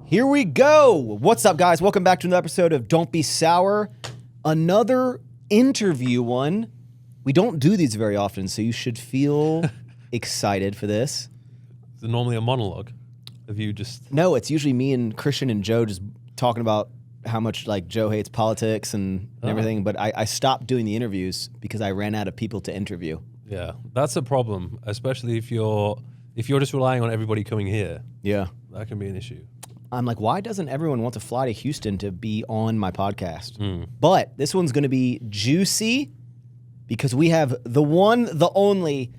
Here we go. What's up, guys? Welcome back to another episode of Don't Be Sour. Another interview one. We don't do these very often, so you should feel excited for this. Is it normally a monologue? Have you just... No, it's usually me and Christian and Joe just talking about how much like Joe hates politics and everything. But I stopped doing the interviews because I ran out of people to interview. Yeah, that's a problem, especially if you're just relying on everybody coming here. Yeah. That can be an issue. I'm like, why doesn't everyone want to fly to Houston to be on my podcast? But this one's going to be juicy because we have the one, the only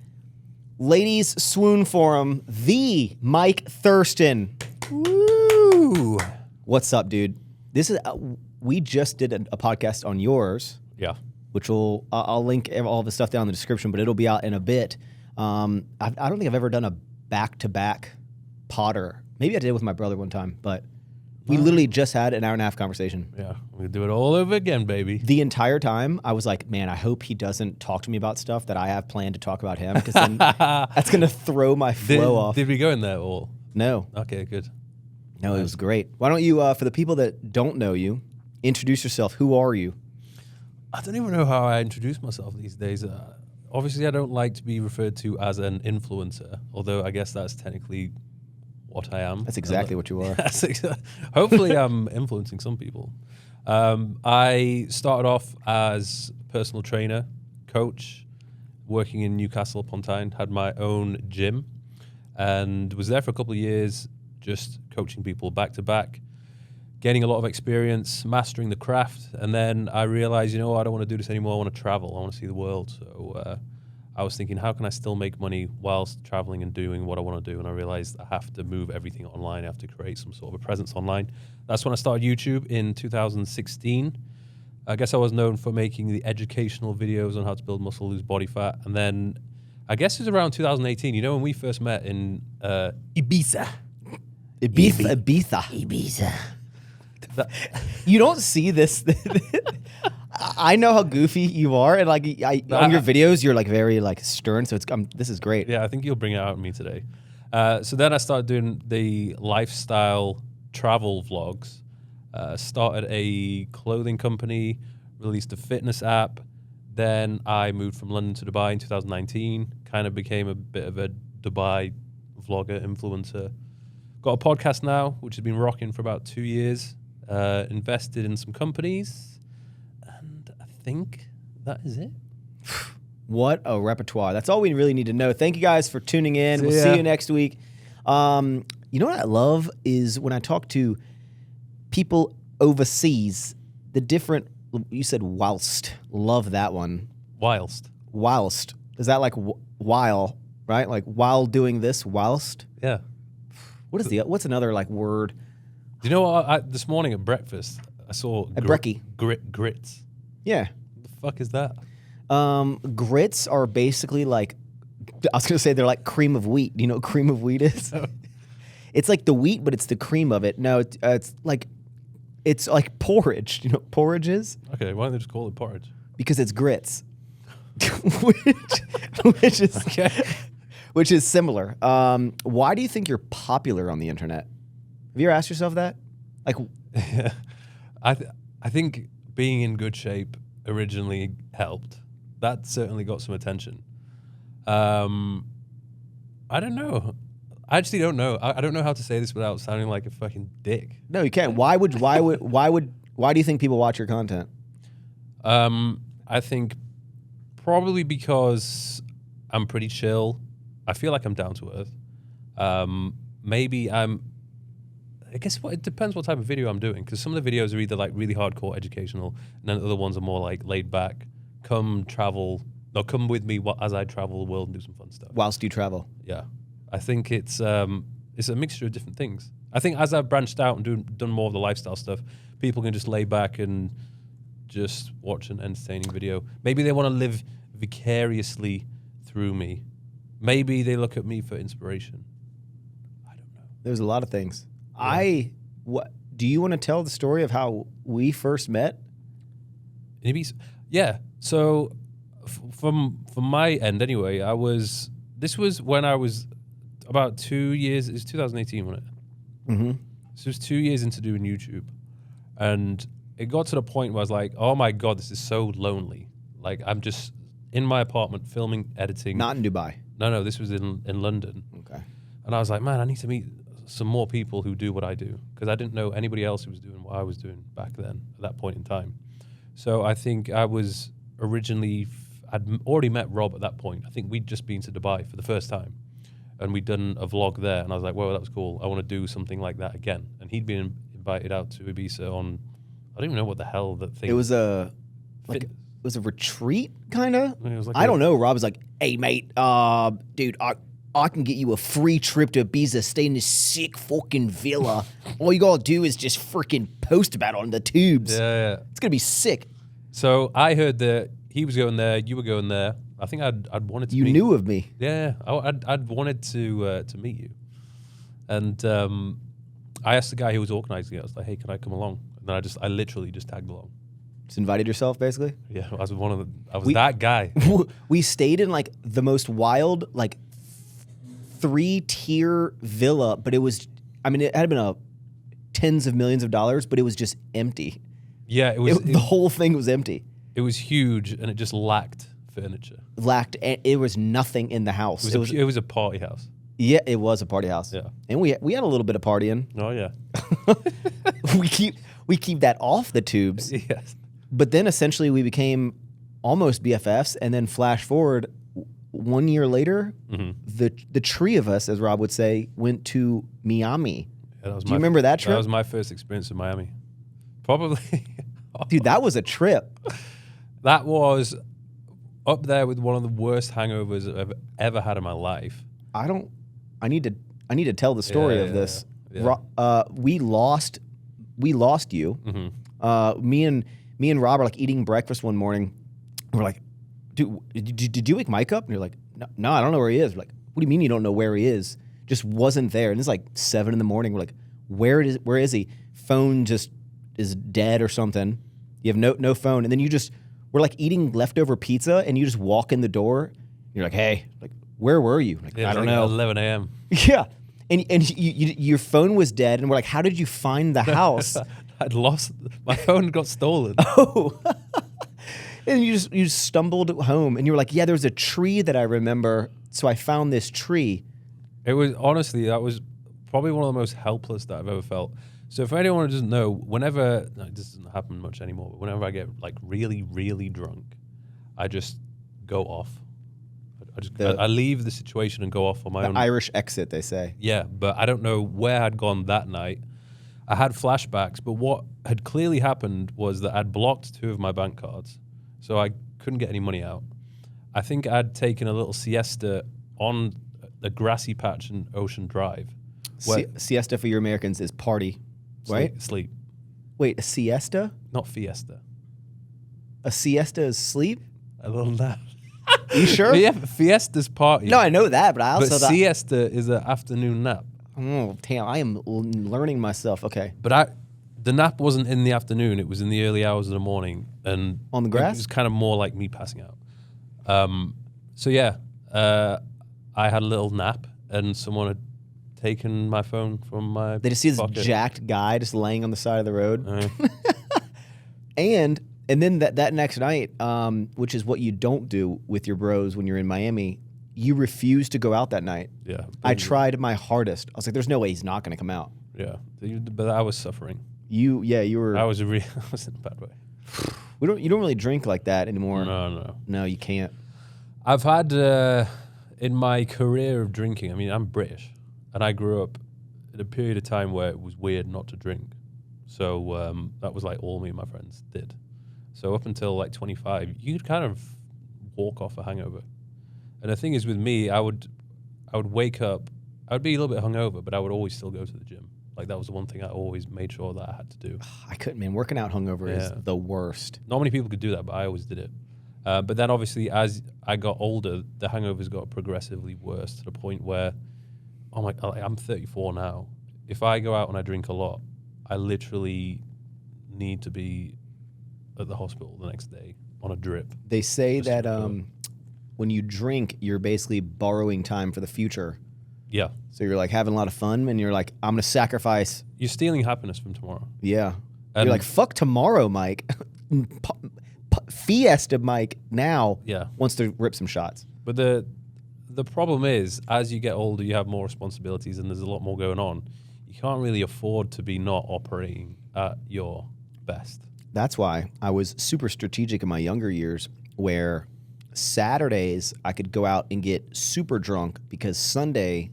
ladies swoon forum, the Mike Thurston. Woo! What's up, dude? This is we just did a podcast on yours. Yeah. Which will I'll link all the stuff down in the description, but it'll be out in a bit. I don't think I've ever done a back-to-back podder. Maybe I did with my brother one time, but we literally just had an hour and a half conversation. Yeah, we do it all over again, baby. The entire time, I was like, man, I hope he doesn't talk to me about stuff that I have planned to talk about him, because then that's going to throw my flow off. Did we go in there or? No. Okay, good. No, it was great. Why don't you, for the people that don't know you, introduce yourself. Who are you? I don't even know how I introduce myself these days. Obviously, I don't like to be referred to as an influencer, although I guess that's technically what I am. That's exactly what you are. Hopefully, I'm influencing some people. I started off as a personal trainer, coach, working in Newcastle upon Tyne, had my own gym, and was there for a couple of years, just coaching people back to back, gaining a lot of experience, mastering the craft. And then I realized, I don't want to do this anymore. I want to travel. I want to see the world. So I was thinking, how can I still make money whilst traveling and doing what I want to do? And I realized I have to move everything online. I have to create some sort of a presence online. That's when I started YouTube in 2016. I guess I was known for making the educational videos on how to build muscle, lose body fat. And then I guess it was around 2018, when we first met in Ibiza. Ibiza. You don't see this. I know how goofy you are, and on your videos, you're like very like stern. So this is great. Yeah, I think you'll bring it out in me today. So then I started doing the lifestyle travel vlogs. Started a clothing company, released a fitness app. Then I moved from London to Dubai in 2019. Kind of became a bit of a Dubai vlogger, influencer. Got a podcast now, which has been rocking for about 2 years. Invested in some companies, and I think that is it. What a repertoire. That's all we really need to know. Thank you guys for tuning in. We'll see you next week. You know what I love is when I talk to people overseas, the different, you said whilst. Love that one. Whilst. Is that like while, right? Like while doing this, whilst? Yeah. What's another like word? Do you know what? This morning at breakfast, I saw brekkie. Grits. Yeah. What the fuck is that? Grits are basically like, I was going to say they're like cream of wheat. Do you know what cream of wheat is? It's like the wheat, but it's the cream of it. No, it's like porridge. Do you know what porridge is? Okay, why don't they just call it porridge? Because it's grits. which is okay. Which is similar. Why do you think you're popular on the internet? Have you ever asked yourself that? Like, I think being in good shape originally helped. That certainly got some attention. I don't know. I actually don't know. I don't know how to say this without sounding like a fucking dick. No, you can't. Why do you think people watch your content? I think probably because I'm pretty chill. I feel like I'm down to earth. Maybe I guess it depends what type of video I'm doing, because some of the videos are either like really hardcore educational, and then other ones are more like laid back. Come with me as I travel the world and do some fun stuff. Whilst you travel. Yeah. I think it's a mixture of different things. I think as I've branched out and done more of the lifestyle stuff, people can just lay back and just watch an entertaining video. Maybe they want to live vicariously through me. Maybe they look at me for inspiration. I don't know. There's a lot of things. Yeah. Do you want to tell the story of how we first met? Yeah. So from my end anyway, this was when I was about 2 years. It was 2018, wasn't it? Mm-hmm. So it was 2 years into doing YouTube, and it got to the point where I was like, "Oh my god, this is so lonely." Like I'm just in my apartment filming, editing. Not in Dubai. No, this was in London. Okay. And I was like, man, I need to meet some more people who do what I do, because I didn't know anybody else who was doing what I was doing back then at that point in time. So I think I was originally, I'd already met Rob at that point. I think we'd just been to Dubai for the first time, and we'd done a vlog there. And I was like, whoa, that was cool. I want to do something like that again. And he'd been invited out to Ibiza on, I don't even know what the hell that thing. It was a retreat, kind of. Like I don't know. Rob was like, hey, mate, dude, I can get you a free trip to Ibiza, stay in this sick fucking villa. All you gotta do is just freaking post about it on the tubes. Yeah. It's gonna be sick. So I heard that he was going there, you were going there. I think I'd wanted to You meet knew of me. Yeah, I'd wanted to meet you. And I asked the guy who was organizing it, I was like, hey, can I come along? And then I literally just tagged along. Just invited yourself, basically? Yeah, I was that guy. We stayed in like the most wild, like 3-tier villa, but it was, I mean, it had been tens of millions of dollars, but it was just empty. Yeah, the whole thing was empty. It was huge, and it just lacked furniture. It was nothing in the house. It was a party house. Yeah, it was a party house. Yeah, and we had a little bit of partying. Oh yeah, we keep that off the tubes. Yes, but then essentially we became almost BFFs, and then flash forward 1 year later, the tree of us, as Rob would say, went to Miami. Yeah, Do you remember that trip? That was my first experience in Miami. Probably. Dude, that was a trip. That was up there with one of the worst hangovers I've ever had in my life. I need to tell the story of this. Yeah. We lost you. Mm-hmm. Me and Rob are like eating breakfast one morning. We're like, dude, did you wake Mike up? And you're like, no, I don't know where he is. We're like, what do you mean you don't know where he is? Just wasn't there. And it's like 7 a.m. We're like, where is he? Phone just is dead or something. You have no phone. And then we're like eating leftover pizza, and you just walk in the door. You're like, hey, like, where were you? Like, I don't know. 11 a.m. Yeah. And your phone was dead, and we're like, how did you find the house? I'd lost, my phone got stolen. Oh. And you just stumbled home, and you were like, yeah, there's a tree that I remember, so I found this tree. It was, honestly, that was probably one of the most helpless that I've ever felt. So if anyone doesn't know, it doesn't happen much anymore, but whenever I get like really, really drunk, I just go off. I leave the situation and go off on my own. Irish exit, they say. Yeah, but I don't know where I'd gone that night. I had flashbacks, but what had clearly happened was that I'd blocked 2 of my bank cards, so I couldn't get any money out. I think I'd taken a little siesta on the grassy patch in Ocean Drive. Siesta for your Americans is party, right? Sleep. Wait, a siesta? Not fiesta. A siesta is sleep? A little nap. You sure? Yeah, fiesta's party. No, I know that, but I also thought siesta is an afternoon nap. Oh, damn, I am learning myself. Okay. But the nap wasn't in the afternoon. It was in the early hours of the morning. And on the grass? It was kind of more like me passing out. So yeah, I had a little nap, and someone had taken my phone from my They just see this pocket. jacked guy just laying on the side of the road. And then that next night, which is what you don't do with your bros when you're in Miami, you refuse to go out that night. Yeah. I tried my hardest. I was like, there's no way he's not going to come out. Yeah. But I was suffering. You were. I was in a bad way. You don't really drink like that anymore. No, you can't. I've had, in my career of drinking, I mean, I'm British, and I grew up in a period of time where it was weird not to drink. So that was like all me and my friends did. So up until like 25, you could kind of walk off a hangover. And the thing is with me, I would wake up, I would be a little bit hungover, but I would always still go to the gym. Like that was the one thing I always made sure that I had to do. I couldn't, man. Working out hungover is the worst. Not many people could do that, but I always did it. But then obviously as I got older, the hangovers got progressively worse to the point where, oh my God, I'm 34 now. If I go out and I drink a lot, I literally need to be at the hospital the next day on a drip. They say that when you drink, you're basically borrowing time for the future. Yeah. So you're like having a lot of fun, and you're like, I'm gonna sacrifice. You're stealing happiness from tomorrow. Yeah. You're like, fuck tomorrow, Mike. Fiesta Mike now wants to rip some shots. But the problem is, as you get older, you have more responsibilities, and there's a lot more going on. You can't really afford to be not operating at your best. That's why I was super strategic in my younger years, where Saturdays I could go out and get super drunk because Sunday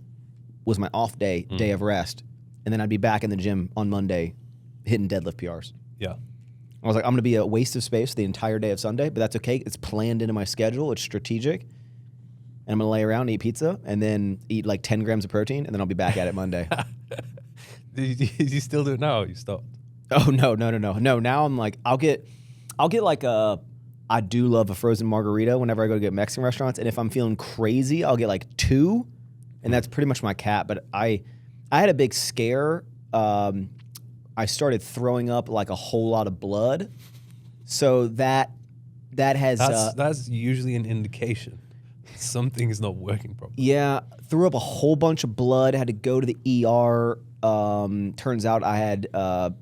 was my off day, day of rest, and then I'd be back in the gym on Monday hitting deadlift PRs. Yeah. I was like, I'm going to be a waste of space the entire day of Sunday, but that's okay. It's planned into my schedule. It's strategic. And I'm going to lay around and eat pizza and then eat like 10 grams of protein, and then I'll be back at it Monday. Did you still do it now? Or you stopped? Oh, no. Now I'm like, I'll get like I do love a frozen margarita whenever I go to get Mexican restaurants. And if I'm feeling crazy, I'll get like 2, and that's pretty much my cap. But I had a big scare. I started throwing up like a whole lot of blood. So that has... That's usually an indication something is not working properly. Yeah, threw up a whole bunch of blood, had to go to the ER. Turns out I had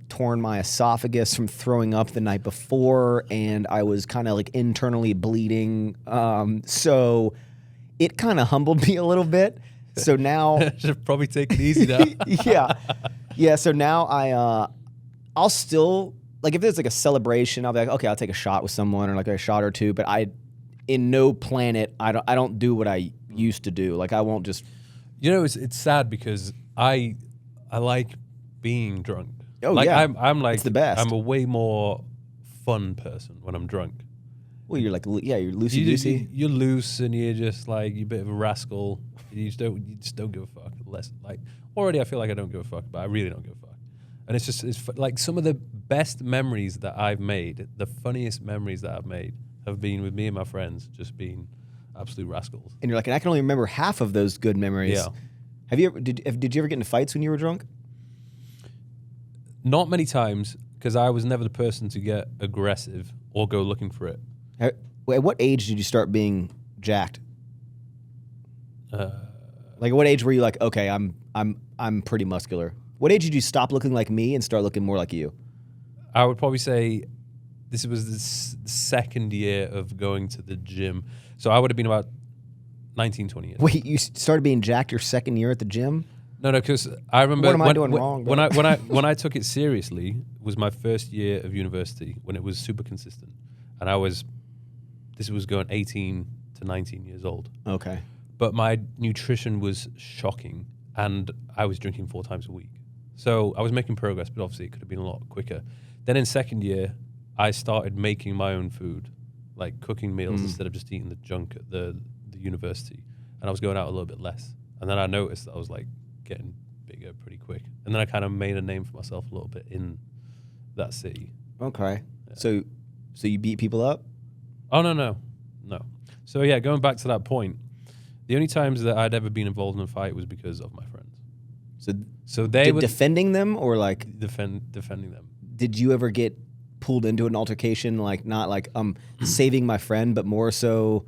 torn my esophagus from throwing up the night before, and I was kind of like internally bleeding. So it kind of humbled me a little bit. So now... Should probably take it easy now. Yeah, so now I'll still, like if there's like a celebration, I'll be like, okay, I'll take a shot with someone or like a shot or two, but in no planet, I don't do what I used to do. Like I won't just... You know, it's sad because I like being drunk. Oh, like, yeah. I'm like... It's the best. I'm a way more fun person when I'm drunk. Well, you're like, yeah, you're loosey-goosey. You're loose and you're just like, you're a bit of a rascal. You just don't give a fuck. Already I feel like I don't give a fuck, but I really don't give a fuck. And it's like some of the best memories that I've made, the funniest memories that I've made have been with me and my friends just being absolute rascals. And you're like, and I can only remember half of those good memories. Yeah. Did you ever get into fights when you were drunk? Not many times, because I was never the person to get aggressive or go looking for it. At what age did you start being jacked? Like what age were you like, okay, I'm pretty muscular? What age did you stop looking like me and start looking more like you? I would probably say this was the second year of going to the gym. So I would have been about 19, 20 years. Wait, you started being jacked your second year at the gym? No, because I remember what am I doing wrong? When I took it seriously was my first year of university when it was super consistent, and this was going 18 to 19 years old. Okay. But my nutrition was shocking, and I was drinking 4 times a week. So I was making progress, but obviously it could have been a lot quicker. Then in second year, I started making my own food, like cooking meals instead of just eating the junk at the university. And I was going out a little bit less. And then I noticed that I was like getting bigger pretty quick. And then I kind of made a name for myself a little bit in that city. Okay. Yeah. So you beat people up? Oh, no. So yeah, going back to that point, the only times that I'd ever been involved in a fight was because of my friends. So they were defending them or like defending them. Did you ever get pulled into an altercation, like not like saving my friend, but more so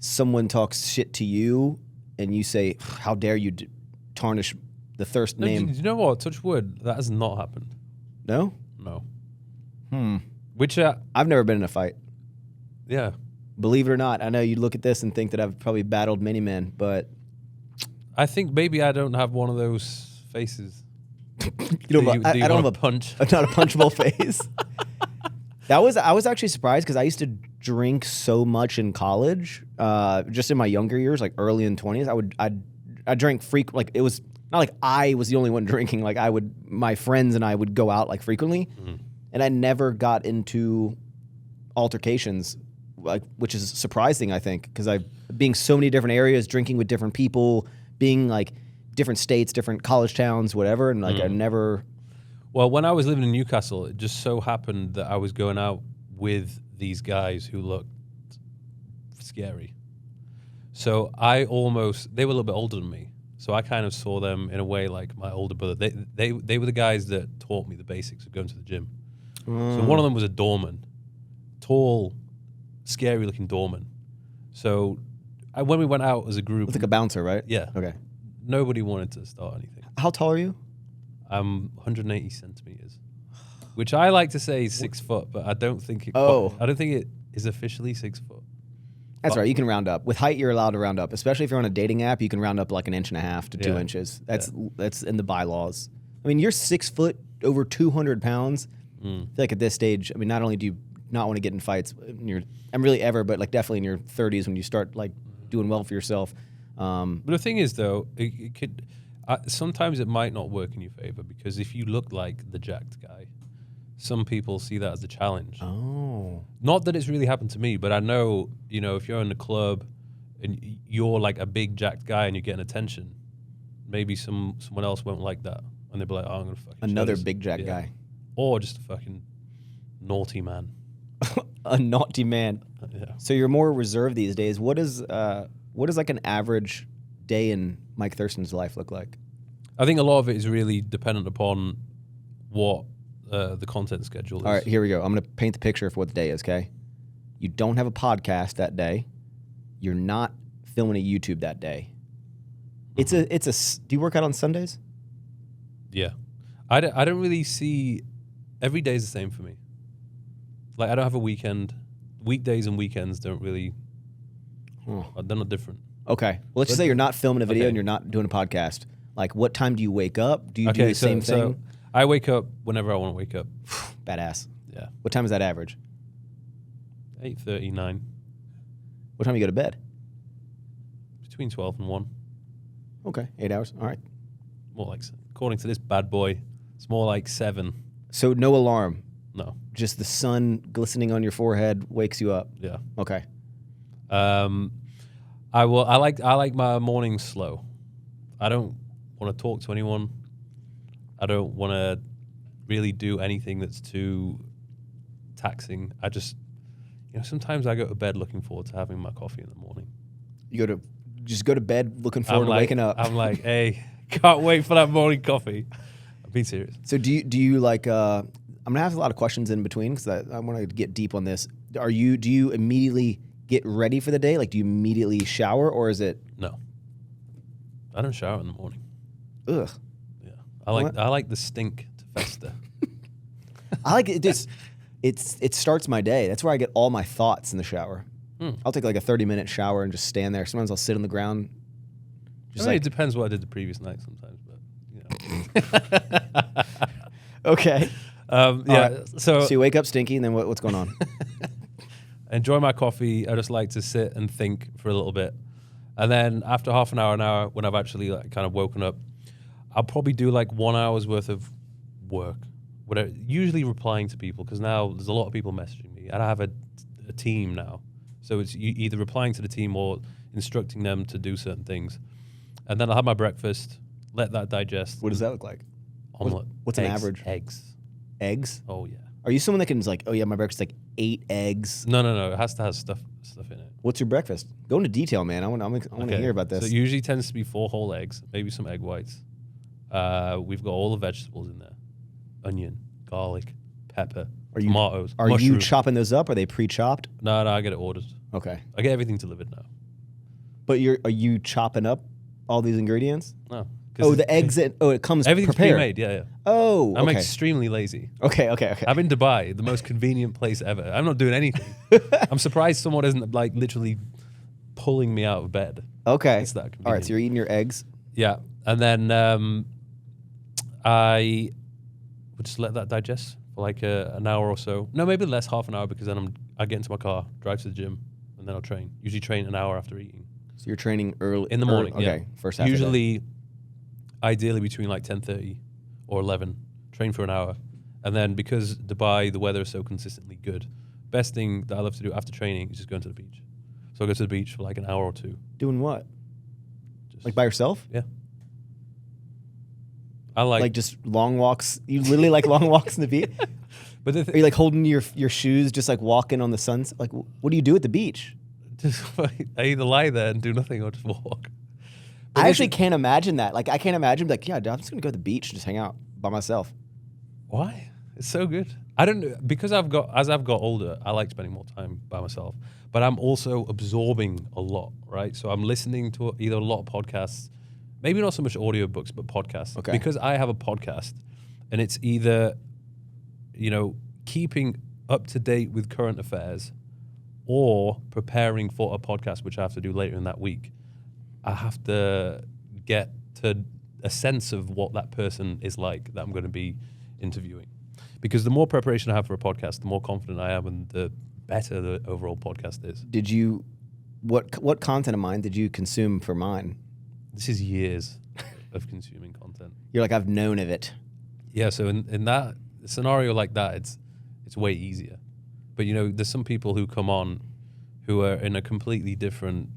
someone talks shit to you and you say, how dare you tarnish the Thirst name? Do you know what? Touch wood, that has not happened. No? No. Which I've never been in a fight. Yeah. Believe it or not, I know you look at this and think that I've probably battled many men, but I think maybe I don't have one of those faces. I don't have a punch. Not a punchable face. I was actually surprised because I used to drink so much in college, just in my younger years, like early in 20s. I drank like it was not like I was the only one drinking. Like my friends and I would go out like frequently, and I never got into altercations. Like, which is surprising, I think, because being so many different areas, drinking with different people, being like different states, different college towns, whatever, and like I never. Well, when I was living in Newcastle, it just so happened that I was going out with these guys who looked scary. So they were a little bit older than me, so I kind of saw them in a way like my older brother. They were the guys that taught me the basics of going to the gym. So one of them was a doorman, tall, scary-looking doorman. So when we went out as a group... It's like a bouncer, right? Yeah. Okay. nobody wanted to start anything. How tall are you? I'm 180 centimeters, which I like to say is 6 foot, but I don't think it. Oh. I don't think it is officially 6 foot. That's right. You can round up. With height, you're allowed to round up. Especially if you're on a dating app, you can round up like 1.5 inches to 2 inches. That's in the bylaws. I mean, you're 6 foot, over 200 pounds. I feel like at this stage, I mean, not only do you not want to get in fights, I'm really ever, but like definitely in your 30s when you start like doing well for yourself. But the thing is, though, it could sometimes it might not work in your favor, because if you look like the jacked guy, some people see that as a challenge. Oh. Not that it's really happened to me, but I know, if you're in the club and you're like a big jacked guy and you're getting attention, maybe someone else won't like that. And they'll be like, oh, I'm going to fucking another big jacked guy. Or just a fucking naughty man. A naughty man. Yeah. So you're more reserved these days. What does like an average day in Mike Thurston's life look like? I think a lot of it is really dependent upon what the content schedule is. All right, here we go. I'm going to paint the picture for what the day is, okay? You don't have a podcast that day. You're not filming a YouTube that day. Do you work out on Sundays? Yeah. I don't really see, every day is the same for me. Like, I don't have a weekend. Weekdays and weekends don't really, they're not different. Okay. Well, let's just say you're not filming a video and you're not doing a podcast. Like, what time do you wake up? Do you do the same thing? So I wake up whenever I want to wake up. Badass. Yeah. What time is that average? 8:30, 9. What time do you go to bed? Between 12 and 1. Okay, 8 hours. All right. More like, according to this bad boy, it's more like 7. So no alarm. No. Just the sun glistening on your forehead wakes you up. Yeah. Okay. I like my mornings slow. I don't want to talk to anyone. I don't want to really do anything that's too taxing. I just, sometimes I go to bed looking forward to having my coffee in the morning. You go to bed looking forward to waking up. I'm like, hey, can't wait for that morning coffee. I'm being serious. So do you like? I'm gonna have a lot of questions in between because I want to get deep on this. Do you immediately get ready for the day? Like, do you immediately shower, or is it? No, I don't shower in the morning. Ugh. Yeah, I like the stink to fester. I like it. It starts my day. That's where I get all my thoughts in the shower. I'll take like a 30-minute shower and just stand there. Sometimes I'll sit on the ground. It depends what I did the previous night sometimes, but Okay. Right. So you wake up stinky, and then what's going on? Enjoy my coffee. I just like to sit and think for a little bit. And then after half an hour, when I've actually kind of woken up, I'll probably do like 1 hour's worth of work. Whatever, usually replying to people, because now there's a lot of people messaging me. And I have a team now. So it's either replying to the team or instructing them to do certain things. And then I'll have my breakfast, let that digest. What does that look like? Omelet. What's an average? Eggs. Eggs? Oh, yeah. Are you someone that can like, oh yeah, my breakfast is like 8 eggs? No. It has to have stuff in it. What's your breakfast? Go into detail, man. I want to hear about this. So it usually tends to be 4 whole eggs, maybe some egg whites. We've got all the vegetables in there. Onion, garlic, pepper, tomatoes, Are mushrooms. you chopping those up? Are they pre-chopped? No, I get it ordered. Okay. I get everything delivered now. But are you chopping up all these ingredients? No. Oh, the eggs. It comes everything's prepared. pre-made. Yeah. Oh, I'm okay. extremely lazy. Okay. I'm in Dubai, the most convenient place ever. I'm not doing anything. I'm surprised someone isn't like literally pulling me out of bed. Okay. It's that convenient. All right. So you're eating your eggs. Yeah, and then I would just let that digest for like an hour or so. No, maybe less, half an hour, because then I get into my car, drive to the gym, and then I'll train. Usually train an hour after eating. So you're training early in the morning. Okay, yeah. First half. Usually, ideally between like 10:30 or 11. Train for an hour, and then because Dubai, the weather is so consistently good, best thing that I love to do after training is just going to the beach. So I go to the beach for like an hour or 2. Doing what? Just like by yourself? Yeah. I like just long walks. You literally like long walks in the beach. But are you like holding your shoes, just like walking on the sunset? Like, what do you do at the beach? Just I either lie there and do nothing or just walk. I actually can't imagine that. Like, I can't imagine like, yeah, I'm just gonna go to the beach and just hang out by myself. Why? It's so good. I don't know, because as I've got older, I like spending more time by myself. But I'm also absorbing a lot, right? So I'm listening to either a lot of podcasts, maybe not so much audiobooks, but podcasts. Okay. Because I have a podcast, and it's either, keeping up to date with current affairs or preparing for a podcast, which I have to do later in that week. I have to get to a sense of what that person is like that I'm going to be interviewing. Because the more preparation I have for a podcast, the more confident I am, and the better the overall podcast is. What content of mine did you consume for mine? This is years of consuming content. You're like, I've known of it. Yeah, so in that scenario like that, it's way easier. But there's some people who come on who are in a completely different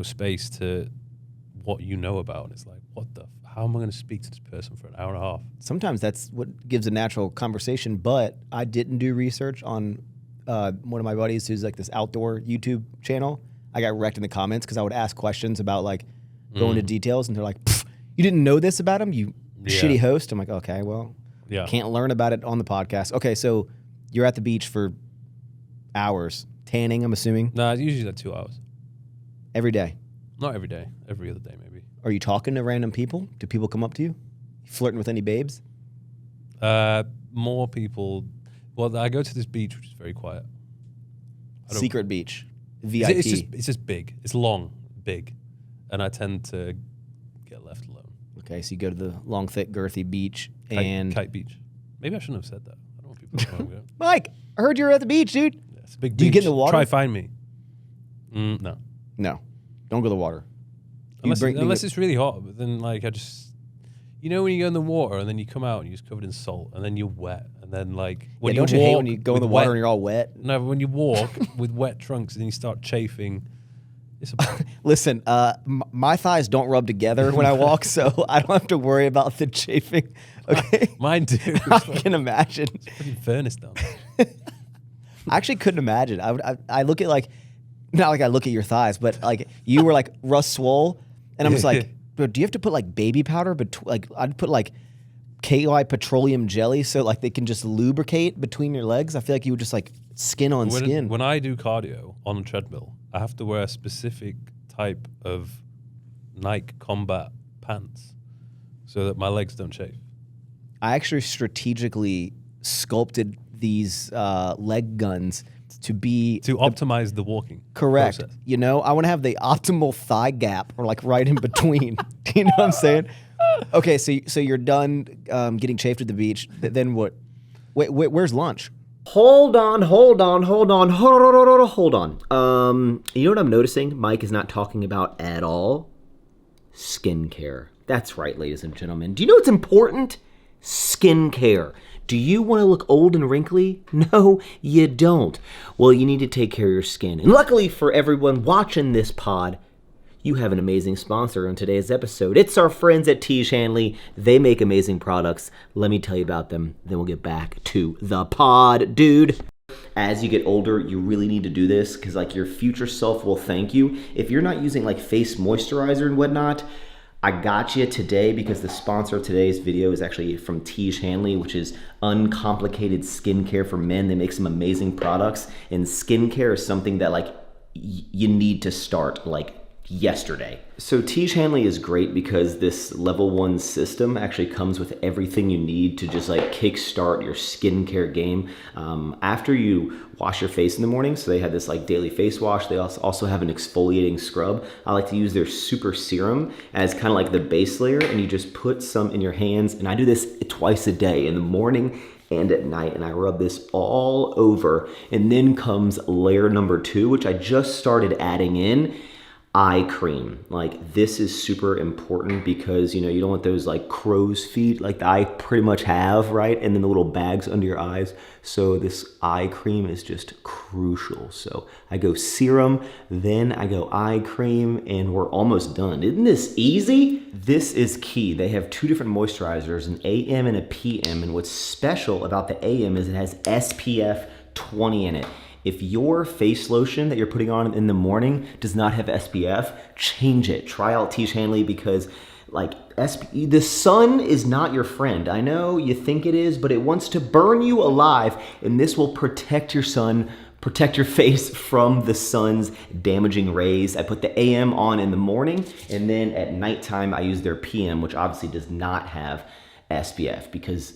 space to what you know about, and it's like, how am I going to speak to this person for an hour and a half? Sometimes that's what gives a natural conversation, but I didn't do research on one of my buddies who's like this outdoor YouTube channel. I got wrecked in the comments because I would ask questions about like go into details, and they're like, you didn't know this about him, you shitty host. I'm like, okay, well, can't learn about it on the podcast. Okay, so you're at the beach for hours, tanning, I'm assuming? No, it's usually like 2 hours. Every day? Not every day, every other day maybe. Are you talking to random people? Do people come up to you? Flirting with any babes? More people. Well, I go to this beach, which is very quiet. Secret beach. VIP. It's just big. It's long, big. And I tend to get left alone. Okay, so you go to the long, thick, girthy beach Kite Beach. Maybe I shouldn't have said that. I don't want people to know where I'm going. Mike, I heard you were at the beach, dude. Yeah, it's a big beach. Do you get in the water? Try find me. No. No. Don't go to the water. Unless it's really hot, but then like I just, when you go in the water and then you come out and you're just covered in salt and then you're wet and then like when don't you hate when you go in the water and you're all wet? No, but when you walk with wet trunks and you start chafing, it's Listen, my thighs don't rub together when I walk, so I don't have to worry about the chafing. Okay, mine do. I can imagine. It's a freaking furnace down there. I actually couldn't imagine. I look at like, not like I look at your thighs, but like you were like Russ Swole. And I'm just like, bro, do you have to put like baby powder? I'd put like KY petroleum jelly so like they can just lubricate between your legs. I feel like you would just like skin on skin. When I do cardio on a treadmill, I have to wear a specific type of Nike Combat pants so that my legs don't chafe. I actually strategically sculpted these leg guns to optimize the walking. Correct. Process. I want to have the optimal thigh gap or like right in between. You know what I'm saying? Okay, so you're done getting chafed at the beach. Then what? Wait, where's lunch? Hold on. You know what I'm noticing Mike is not talking about at all? Skincare. That's right, ladies and gentlemen. Do you know what's important? Skincare. Do you want to look old and wrinkly? No, you don't. Well, you need to take care of your skin. And luckily for everyone watching this pod, you have an amazing sponsor on today's episode. It's our friends at Tiege Hanley. They make amazing products. Let me tell you about them. Then we'll get back to the pod, dude. As you get older, you really need to do this because like your future self will thank you. If you're not using like face moisturizer and whatnot, I got you today because the sponsor of today's video is actually from Tiege Hanley, which is uncomplicated skincare for men. They make some amazing products, and skincare is something that like you need to start like yesterday. So Tiege Hanley is great because this level 1 system actually comes with everything you need to just like kickstart your skincare game. After you wash your face in the morning, so they have this like daily face wash. They also have an exfoliating scrub. I like to use their super serum as kind of like the base layer, and you just put some in your hands. And I do this twice a day, in the morning and at night, and I rub this all over. And then comes layer number 2, which I just started adding in. Eye cream. Like this is super important because you don't want those like crow's feet like I pretty much have, right? And then the little bags under your eyes. So this eye cream is just crucial. So I go serum, then I go eye cream, and we're almost done. Isn't this easy? This is key. They have 2 different moisturizers, an AM and a PM. And what's special about the AM is it has SPF 20 in it. If your face lotion that you're putting on in the morning does not have SPF, change it. Try out Tiege Hanley because like the sun is not your friend. I know you think it is, but it wants to burn you alive, and this will protect your sun protect your face from the sun's damaging rays. I put the AM on in the morning, and then at nighttime I use their PM, which obviously does not have SPF because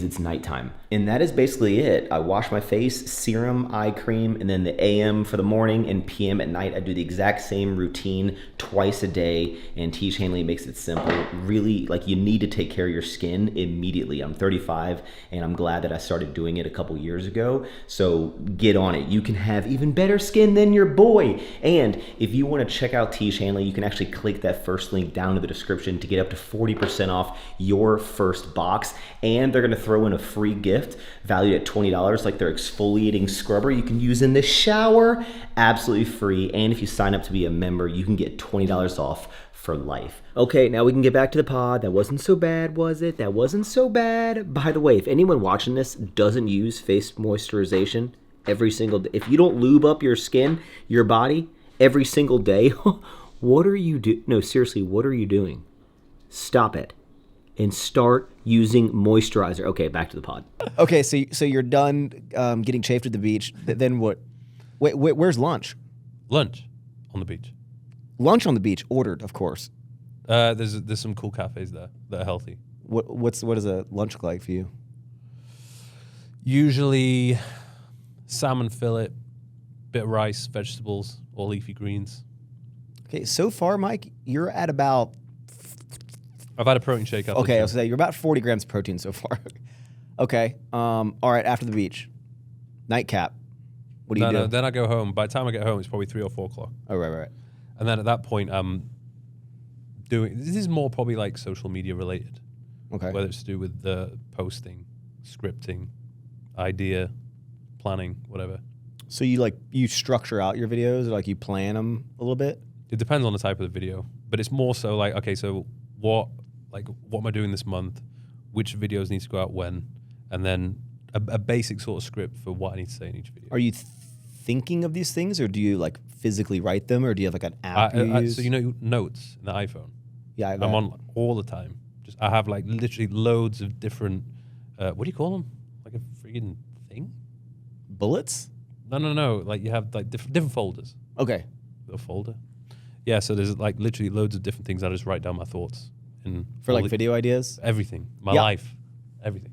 it's nighttime. And that is basically it. I wash my face, serum, eye cream, and then the AM for the morning and PM at night. I do the exact same routine twice a day, and Tiege Hanley makes it simple. Really, like, you need to take care of your skin immediately. I'm 35, and I'm glad that I started doing it a couple years ago. So get on it. You can have even better skin than your boy. And if you want to check out Tiege Hanley, you can actually click that first link down in the description to get up to 40% off your first box. And they're gonna throw in a free gift valued at $20, like their exfoliating scrubber you can use in the shower, absolutely free. And if you sign up to be a member, you can get $20 off for life. Okay, now we can get back to the pod. That wasn't so bad, was it? That wasn't so bad. By the way, if anyone watching this doesn't use face moisturization every single day, if you don't lube up your skin, your body every single day, what are you doing? No, seriously, what are you doing? Stop it. And start using moisturizer. Okay, back to the pod. Okay, so you're done getting chafed at the beach. Then what? Wait, where's lunch? Lunch on the beach. Lunch on the beach, ordered, of course. There's some cool cafes there that are healthy. What does a lunch look like for you? Usually salmon fillet, bit of rice, vegetables, or leafy greens. Okay, so far, Mike, you're at about... I've had a protein shake. Okay, I was say you're about 40 grams of protein so far. Okay. All right. After the beach, nightcap. What do you do? No, then I go home. By the time I get home, it's probably 3 or 4 o'clock. Oh, right. And then at that point, I'm doing. This is more probably like social media related. Okay. Whether it's to do with the posting, scripting, idea, planning, whatever. So you structure out your videos, or like you plan them a little bit? It depends on the type of the video, but it's more so like, okay, so what am I doing this month? Which videos need to go out when? And then a basic sort of script for what I need to say in each video. Are you thinking of these things, or do you like physically write them, or do you have like an app you use? So you know notes in the iPhone? Yeah, I'm on all the time. I have like literally loads of different, what do you call them? Like a freaking thing? Bullets? No. Like you have like different folders. Okay. A folder? Yeah, so there's like literally loads of different things. I just write down my thoughts. For like video ideas? Everything. My life. Everything.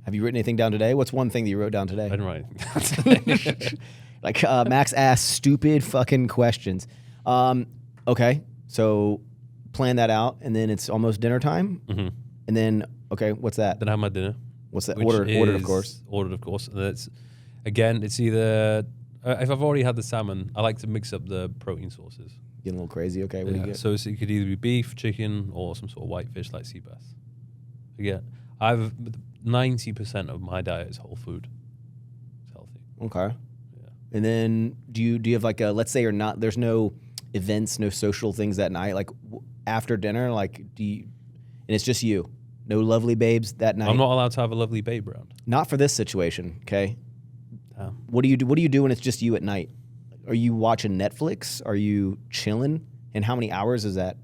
Have you written anything down today? What's one thing that you wrote down today? I didn't write anything down today. Like Max asked stupid fucking questions. Okay, so plan that out, and then it's almost dinner time. Mm-hmm. And then, okay, what's that? Then I have my dinner. What's that? Ordered, of course. Ordered, of course. And it's either, if I've already had the salmon, I like to mix up the protein sources. Getting a little crazy. Okay, what do you get? So it could either be beef, chicken, or some sort of white fish like sea bass. Again, 90% of my diet is whole food. It's healthy. Okay. Yeah. And then do you have like let's say there's no events, no social things that night, like after dinner, like and it's just you, no lovely babes that night? I'm not allowed to have a lovely babe around. Not for this situation, okay? What do you do when it's just you at night? Are you watching Netflix? Are you chilling? And how many hours is that?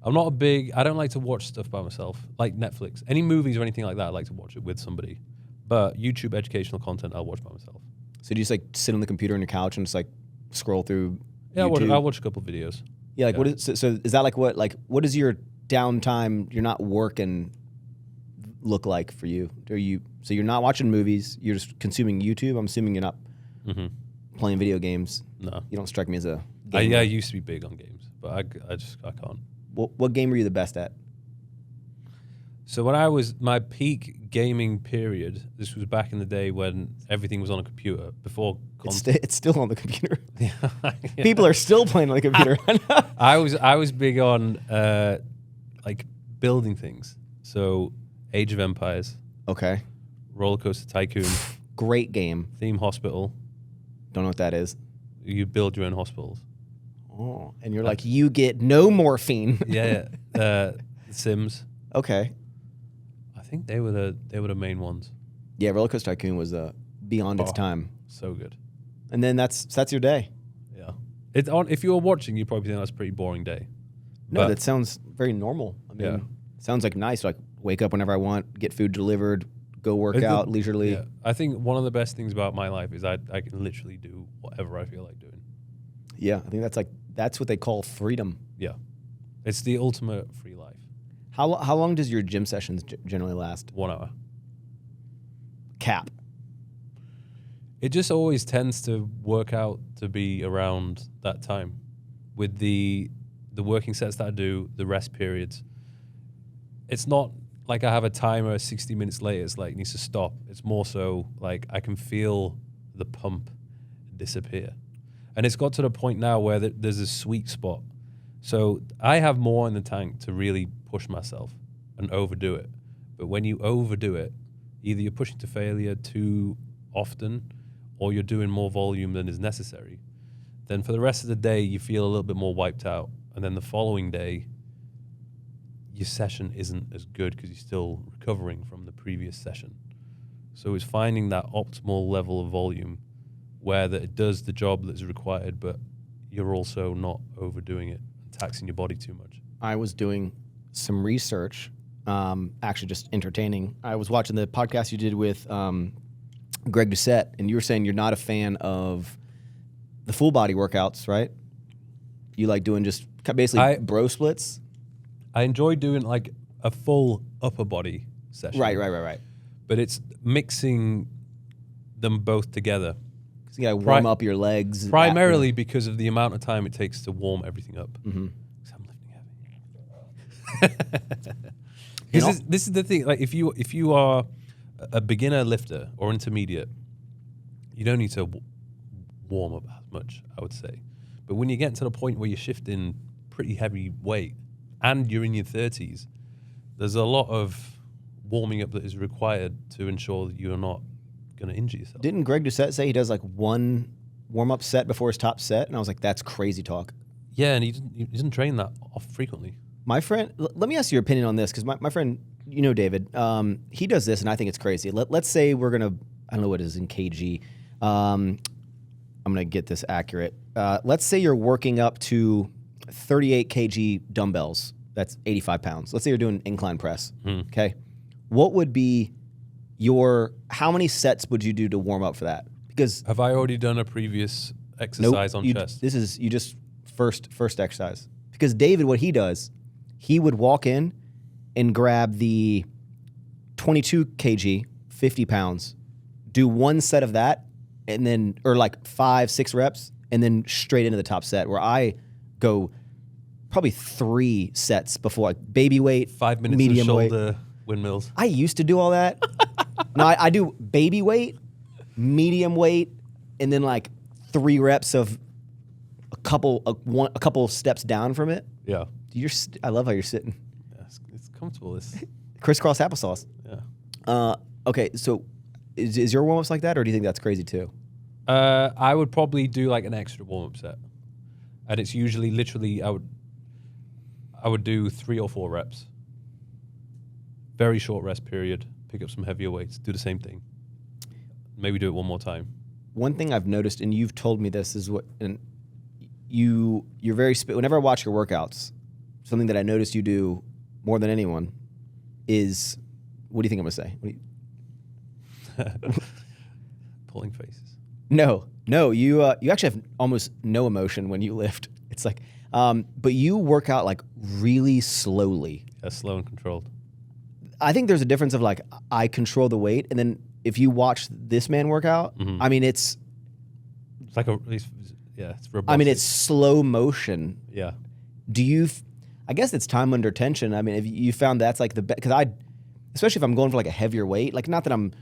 I don't like to watch stuff by myself, like Netflix. Any movies or anything like that, I like to watch it with somebody. But YouTube educational content, I'll watch by myself. So do you just like sit on the computer on your couch and just like scroll through YouTube? I'll watch a couple of videos. Yeah, like what is that like what does your downtime, you're not working, look like for you? So you're not watching movies, you're just consuming YouTube? I'm assuming you're not playing video games. No. You don't strike me as a gamer. I used to be big on games, but I can't. What game were you the best at? So when I was my peak gaming period, this was back in the day when everything was on a computer before. It's still on the computer. Yeah. People are still playing on the computer. I was big on like building things. So Age of Empires. Okay. Roller Coaster Tycoon. Great game. Theme Hospital. Don't know what that is. You build your own hospitals. Oh, and you're like, you get no morphine. Yeah. Sims. Okay. I think they were the main ones. Yeah, Roller Coaster Tycoon was beyond its time. So good. And then that's your day. Yeah. If you were watching, you'd probably think that's a pretty boring day. No, that sounds very normal. I mean, it sounds like nice. Like wake up whenever I want, get food delivered, go work out leisurely. Yeah. I think one of the best things about my life is I can literally do whatever I feel like doing. Yeah, I think that's what they call freedom. Yeah. It's the ultimate free life. How long does your gym sessions generally last? 1 hour. Cap. It just always tends to work out to be around that time with the working sets that I do, the rest periods. It's not like I have a timer 60 minutes later. It's like it needs to stop. It's more so like I can feel the pump disappear. And it's got to the point now where there's a sweet spot. So I have more in the tank to really push myself and overdo it. But when you overdo it, either you're pushing to failure too often or you're doing more volume than is necessary, then for the rest of the day, you feel a little bit more wiped out. And then the following day, your session isn't as good because you're still recovering from the previous session. So it's finding that optimal level of volume where that it does the job that's required, but you're also not overdoing it and taxing your body too much. I was doing some research, actually just entertaining. I was watching the podcast you did with Greg Doucette, and you were saying you're not a fan of the full body workouts, right? You like doing just basically bro splits? I enjoy doing like a full upper body session. Right. But it's mixing them both together. Because you got to warm up your legs. Primarily because of the amount of time it takes to warm everything up. Mm-hmm. Because I'm lifting heavy. Because this is the thing. Like if you are a beginner lifter or intermediate, you don't need to warm up as much, I would say. But when you get to the point where you're shifting pretty heavy weight and you're in your 30s, there's a lot of warming up that is required to ensure that you're not going to injure yourself. Didn't Greg Doucette say he does like one warm-up set before his top set? And I was like, that's crazy talk. Yeah, and he doesn't train that off frequently. My friend, let me ask your opinion on this, because my friend, you know David, he does this, and I think it's crazy. Let's say we're going to, I don't know what it is in kg. I'm going to get this accurate. Let's say you're working up to 38 kg dumbbells. That's 85 pounds. Let's say you're doing incline press. Okay. What would be how many sets would you do to warm up for that? Because have I already done a previous exercise on chest? This is, you just first exercise. Because David, what he does, he would walk in and grab the 22 kg, 50 pounds, do one set of that, and then, or like 5-6 reps, and then straight into the top set, where I go probably 3 sets before, like baby weight, 5 minutes medium of weight. shoulder windmills. I used to do all that. No, I do baby weight, medium weight, and then like 3 reps of a couple steps down from it. Yeah. I love how you're sitting. Yeah, it's comfortable. It's Crisscross applesauce. Yeah. Okay, so is your warm-ups like that, or do you think that's crazy too? I would probably do like an extra warm-up set. And it's usually literally I would do 3 or 4 reps. Very short rest period. Pick up some heavier weights. Do the same thing. Maybe do it one more time. One thing I've noticed, and you've told me this, is you're very whenever I watch your workouts, something that I notice you do more than anyone is, what do you think I'm gonna say? Pulling faces. No, you actually have almost no emotion when you lift. It's like, but you work out like really slowly. Yeah, slow and controlled. I think there's a difference of like, I control the weight, and then if you watch this man work out, I mean, it's like it's robotic. I mean, it's slow motion. Yeah. I guess it's time under tension. I mean, if you found that's like the best, because especially if I'm going for like a heavier weight, like not that I'm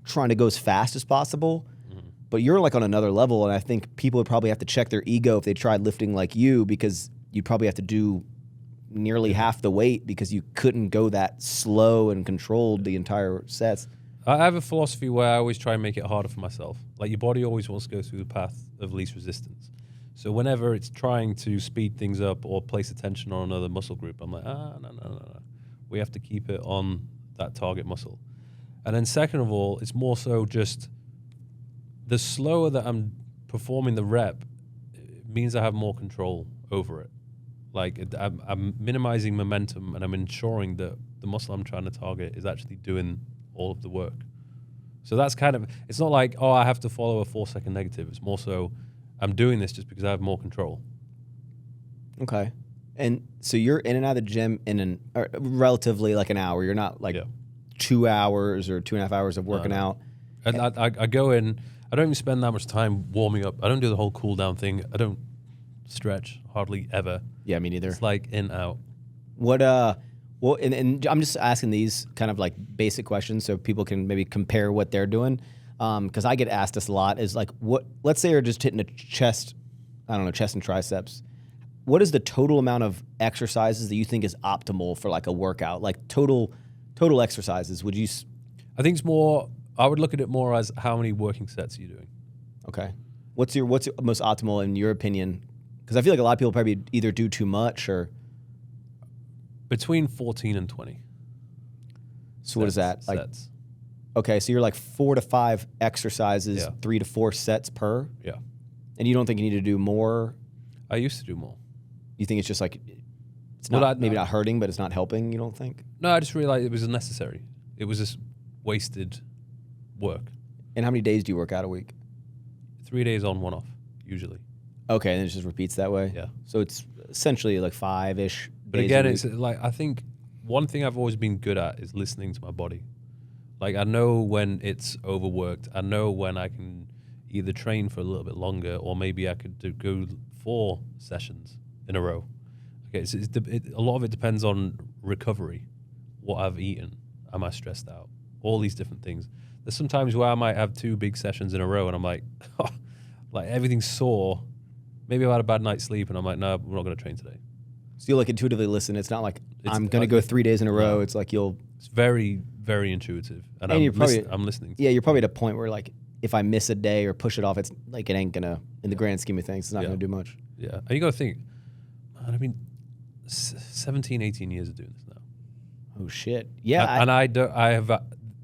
trying to go as fast as possible, but you're like on another level. And I think people would probably have to check their ego if they tried lifting like you, because you'd probably have to do nearly half the weight because you couldn't go that slow and controlled the entire sets. I have a philosophy where I always try and make it harder for myself. Like your body always wants to go through the path of least resistance. So whenever it's trying to speed things up or place attention on another muscle group, I'm like, no. We have to keep it on that target muscle. And then second of all, it's more so just the slower that I'm performing the rep, it means I have more control over it. Like I'm minimizing momentum, and I'm ensuring that the muscle I'm trying to target is actually doing all of the work. So that's kind of, it's not like, oh, I have to follow a 4-second negative. It's more so, I'm doing this just because I have more control. Okay. And so you're in and out of the gym in relatively like an hour. You're not like 2 hours or 2.5 hours of working out. And I go in, I don't even spend that much time warming up. I don't do the whole cool down thing. I don't stretch hardly ever. Yeah, me neither. It's like in, out. Well, and I'm just asking these kind of like basic questions so people can maybe compare what they're doing. Because I get asked this a lot is like, let's say you're just hitting a chest and triceps. What is the total amount of exercises that you think is optimal for like a workout? Like total exercises, would you? I think it's more, I would look at it more as how many working sets are you doing? Okay. What's your most optimal in your opinion? Because I feel like a lot of people probably either do too much or. Between 14 and 20. So what is that? Like, sets. Okay, so you're like 4 to 5 exercises, 3 to 4 sets per? Yeah. And you don't think you need to do more? I used to do more. You think it's just like, it's not maybe not hurting, but it's not helping, you don't think? No, I just realized it was unnecessary. It was just wasted work. And how many days do you work out a week? 3 days on, 1 off, usually. Okay, and it just repeats that way? Yeah. So it's essentially like 5-ish But days again, a week. it's like, I think one thing I've always been good at is listening to my body. Like, I know when it's overworked. I know when I can either train for a little bit longer or maybe I could go 4 sessions in a row. Okay, so a lot of it depends on recovery, what I've eaten, am I stressed out, all these different things. There's some times where I might have 2 big sessions in a row and I'm like, like everything's sore. Maybe I've had a bad night's sleep and I'm like, no, we're not going to train today. So you like intuitively listen. It's not like I'm going to go 3 days in a row. It's like It's very, very intuitive. And I'm listening. Yeah, you're probably at a point where like if I miss a day or push it off, it's like it ain't going to, in the grand scheme of things, it's not going to do much. Yeah. And you got to think, man, I mean, 17, 18 years of doing this now. Oh, shit. Yeah.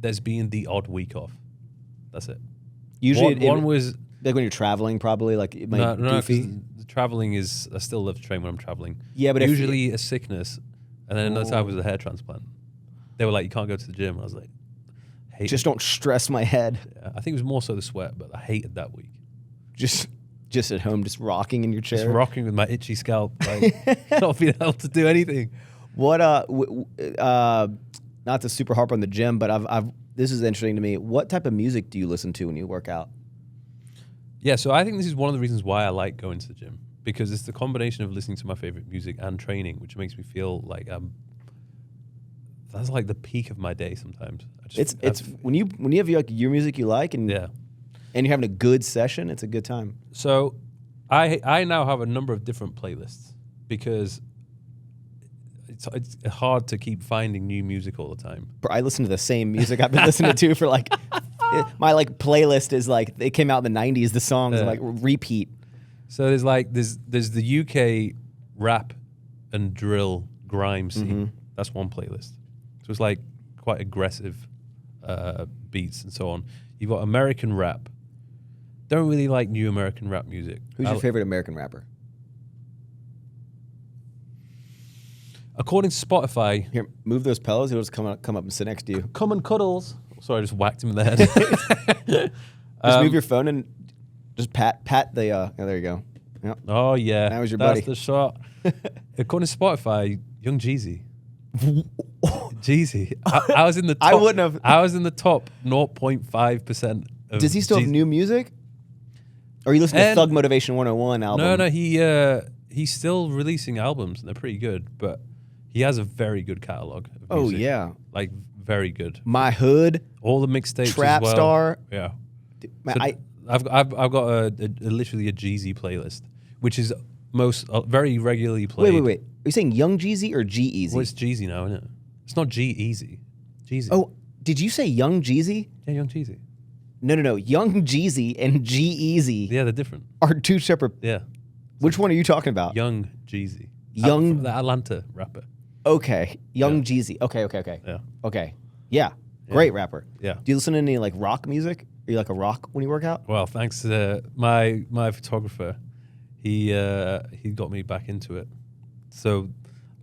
There's been the odd week off. That's it. Usually one was like when you're traveling, probably like it might be goofy. The traveling is, I still love to train when I'm traveling. Yeah, but usually a sickness, and then another time was a hair transplant. They were like, you can't go to the gym. I was like, just don't stress my head. Yeah, I think it was more so the sweat, but I hated that week. Just at home, just rocking in your chair. Just rocking with my itchy scalp, like not being able to do anything. What not to super harp on the gym, but this is interesting to me. What type of music do you listen to when you work out? Yeah, so I think this is one of the reasons why I like going to the gym, because it's the combination of listening to my favorite music and training, which makes me feel like that's like the peak of my day sometimes. It's when you have your music you like and you're having a good session, it's a good time. So I now have a number of different playlists because it's hard to keep finding new music all the time. I listen to the same music I've been listening to for like my like playlist is like they came out in the 90s, the songs like repeat. So there's the UK rap and drill grime scene. That's one playlist. So it's like quite aggressive beats and so on. You've got American rap. Don't really like new American rap music. Who's your favorite American rapper? According to Spotify... Here, move those pillows. He'll just come up and sit next to you. Come and cuddles. Sorry, I just whacked him in the head. Just move your phone and just pat the... oh, there you go. Yep. Oh, yeah. That was your buddy. That's the shot. According to Spotify, Young Jeezy. Jeezy. I was in the top... I wouldn't have... I was in the top 0.5% of Does he still have new music? Or are you listening to Thug Motivation 101 album? No, he's still releasing albums, and they're pretty good, but he has a very good catalog of music. Oh, yeah. Like, very good. My Hood. All the mixtapes Trap as well. Star. Yeah. Dude, I've got literally a Jeezy playlist, which is very regularly played. Wait. Are you saying Young Jeezy or G-Eazy? Well, it's Jeezy now, isn't it? It's not G-Eazy. Jeezy. Oh, did you say Young Jeezy? Yeah, Young Jeezy. No. Young Jeezy and G-Eazy Yeah, they're different. are two separate... Yeah. Which one are you talking about? Young Jeezy. The Atlanta rapper. Okay. Young Jeezy. Okay. Yeah. Okay. Yeah. Great rapper. Yeah. Do you listen to any like rock music? Are you like a rock when you work out? Well, thanks to my photographer, he got me back into it. So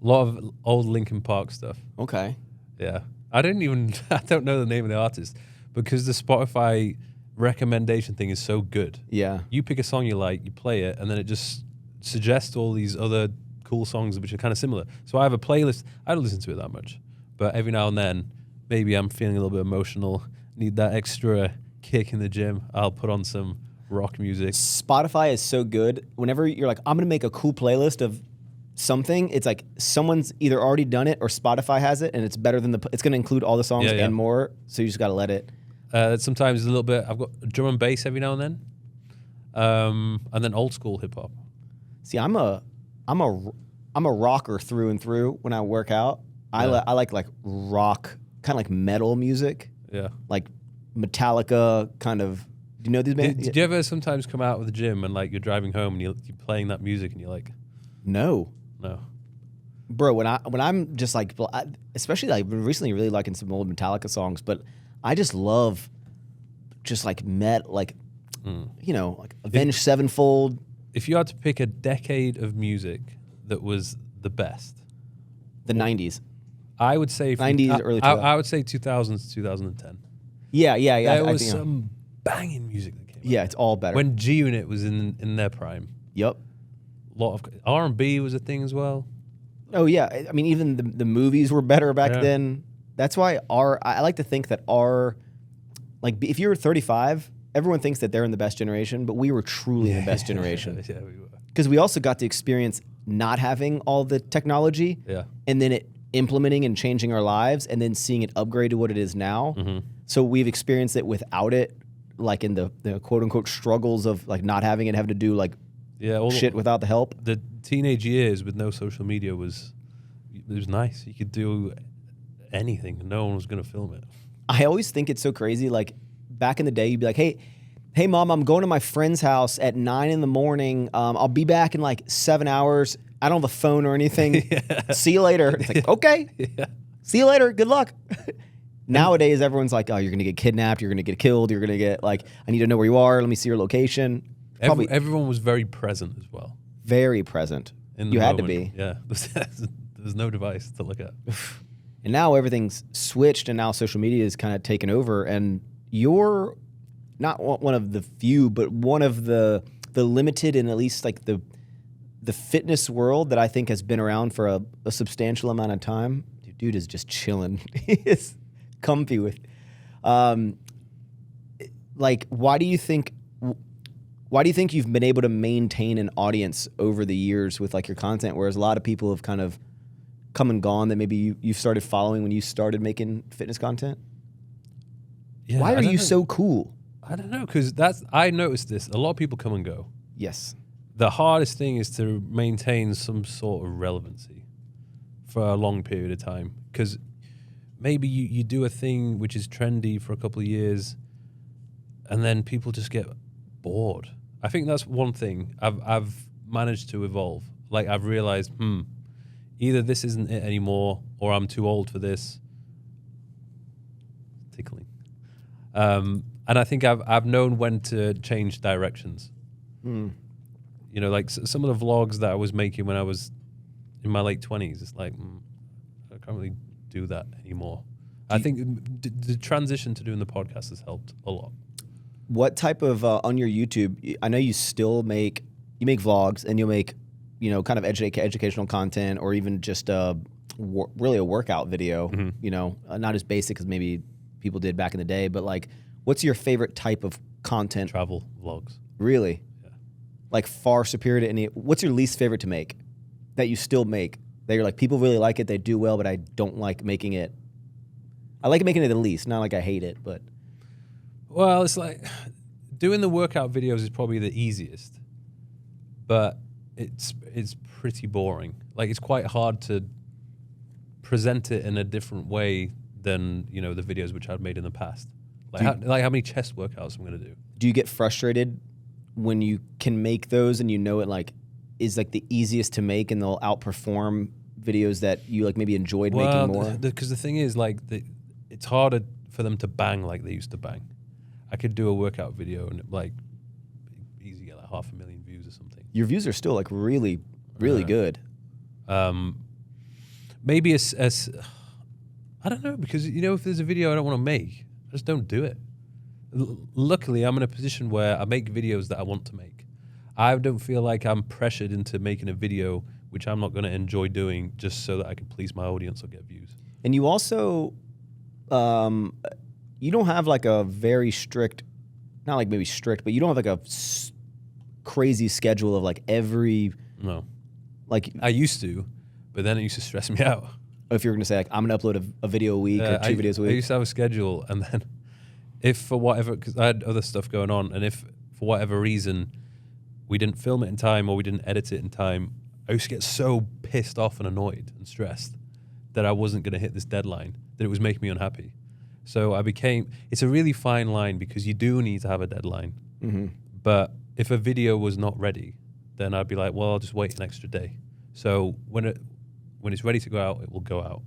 a lot of old Linkin Park stuff. Okay. Yeah. I don't know the name of the artist because the Spotify recommendation thing is so good. Yeah. You pick a song you like, you play it, and then it just suggests all these other cool songs which are kind of similar. So I have a playlist. I don't listen to it that much, but every now and then, maybe I'm feeling a little bit emotional, need that extra kick in the gym, I'll put on some rock music. Spotify is so good. Whenever you're like, I'm going to make a cool playlist of something, it's like someone's either already done it or Spotify has it, and it's better than it's going to include all the songs and more. So you just got to let it. Sometimes a little bit. I've got drum and bass every now and then, and then old school hip hop. See, I'm a rocker through and through. When I work out, I like rock, kind of like metal music. Yeah, like Metallica, kind of. Do you know these bands? Did you ever sometimes come out of the gym and like you're driving home and you're playing that music and you're like, no. Bro, when I'm just like, especially like recently, really liking some old Metallica songs, but I just love just like like Avenged Sevenfold. If you had to pick a decade of music that was the best, the 90s. I would say 90s, early 2000s. I would say 2000s, 2010. Yeah. There was some banging music that came out. Yeah, it's all better. When G-Unit was in their prime. Yep. A lot of R&B was a thing as well. Oh yeah, I mean even the movies were better back then. That's why I like to think that if you're 35, everyone thinks that they're in the best generation, but we were truly in the best generation. Yeah, we were. Because we also got to experience not having all the technology, and then it implementing and changing our lives, and then seeing it upgrade to what it is now. Mm-hmm. So we've experienced it without it, like in the quote unquote struggles of like not having it, having to do like shit without the help. The teenage years with no social media was nice. You could do anything. No one was going to film it. I always think it's so crazy. Like back in the day, you'd be like, hey, mom, I'm going to my friend's house at 9 a.m. I'll be back in like 7 hours. I don't have a phone or anything. See you later. It's like, okay. See you later. Good luck. Nowadays, everyone's like, oh, you're going to get kidnapped. You're going to get killed. You're going to get like, I need to know where you are. Let me see your location. Everyone was very present as well. Very present. You had to be. Yeah. There's no device to look at. And now everything's switched, and now social media is kind of taken over, and you're not one of the few, but one of the limited, and at least like the fitness world that I think has been around for a substantial amount of time. Dude is just chilling. He is comfy with. Like, why do you think you've been able to maintain an audience over the years with like your content, whereas a lot of people have kind of come and gone that maybe you started following when you started making fitness content? Yeah, why are you so cool? I don't know, because I noticed this. A lot of people come and go. Yes. The hardest thing is to maintain some sort of relevancy for a long period of time, because maybe you do a thing which is trendy for a couple of years, and then people just get bored. I think that's one thing I've managed to evolve. Like I've realized, either this isn't it anymore, or I'm too old for this. Tickling. And I think I've known when to change directions. You know, like some of the vlogs that I was making when I was in my late 20s, it's like, I can't really do that anymore. I think the transition to doing the podcast has helped a lot. What type of, on your YouTube, I know you still make vlogs, and you'll make, kind of educational content, or even just really a workout video, not as basic as maybe people did back in the day, but like, what's your favorite type of content? Travel vlogs. Really? Yeah. Like far superior to any, what's your least favorite to make that you still make? That you're like, people really like it, they do well, but I don't like making it. I like making it the least, not like I hate it, but. Well, it's like doing the workout videos is probably the easiest, but it's pretty boring. Like it's quite hard to present it in a different way than the videos which I've made in the past. Like how many chest workouts I'm going to do. Do you get frustrated when you can make those and it like is like the easiest to make, and they'll outperform videos that you like maybe enjoyed making more? Because the thing is, like it's harder for them to bang like they used to bang. I could do a workout video and like easy get like 500,000 views or something. Your views are still like really, really good. Maybe I I don't know, because, if there's a video I don't want to make, I just don't do it. Luckily, I'm in a position where I make videos that I want to make. I don't feel like I'm pressured into making a video which I'm not going to enjoy doing just so that I can please my audience or get views. And you also, you don't have like a very strict, not like maybe strict, but you don't have like a crazy schedule of like every... No. Like I used to, but then it used to stress me out. If you were going to say like, I'm going to upload a video a week or 2 videos a week. I used to have a schedule, and then if for whatever, because I had other stuff going on, and if for whatever reason we didn't film it in time or we didn't edit it in time, I used to get so pissed off and annoyed and stressed that I wasn't going to hit this deadline, that it was making me unhappy. So it's a really fine line, because you do need to have a deadline. Mm-hmm. But if a video was not ready, then I'd be like, well, I'll just wait an extra day. So when it's ready to go out, it will go out.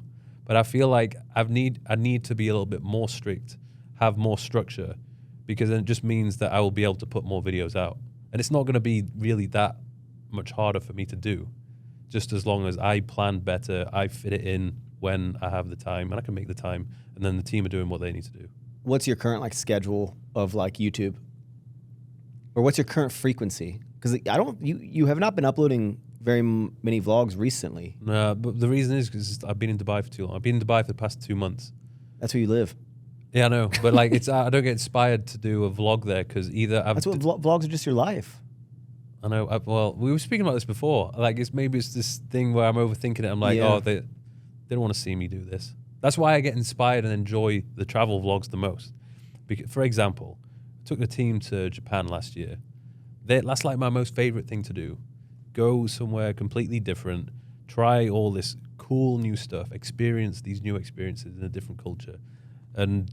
But I feel like I need to be a little bit more strict, have more structure, because then it just means that I will be able to put more videos out. And it's not going to be really that much harder for me to do, just as long as I plan better, I fit it in when I have the time, and I can make the time, and then the team are doing what they need to do. What's your current like schedule of like YouTube? Or what's your current frequency? Because you have not been uploading very many vlogs recently. No, but the reason is because I've been in Dubai for too long. I've been in Dubai for the past 2 months. That's where you live. Yeah, I know, but like I don't get inspired to do a vlog there, because either that's what vlogs are, just your life. I know. Well, we were speaking about this before. Like it's this thing where I'm overthinking it. I'm like, oh, they don't want to see me do this. That's why I get inspired and enjoy the travel vlogs the most. Because, for example, I took the team to Japan last year. That's like my most favorite thing to do. Go somewhere completely different, try all this cool new stuff, experience these new experiences in a different culture, and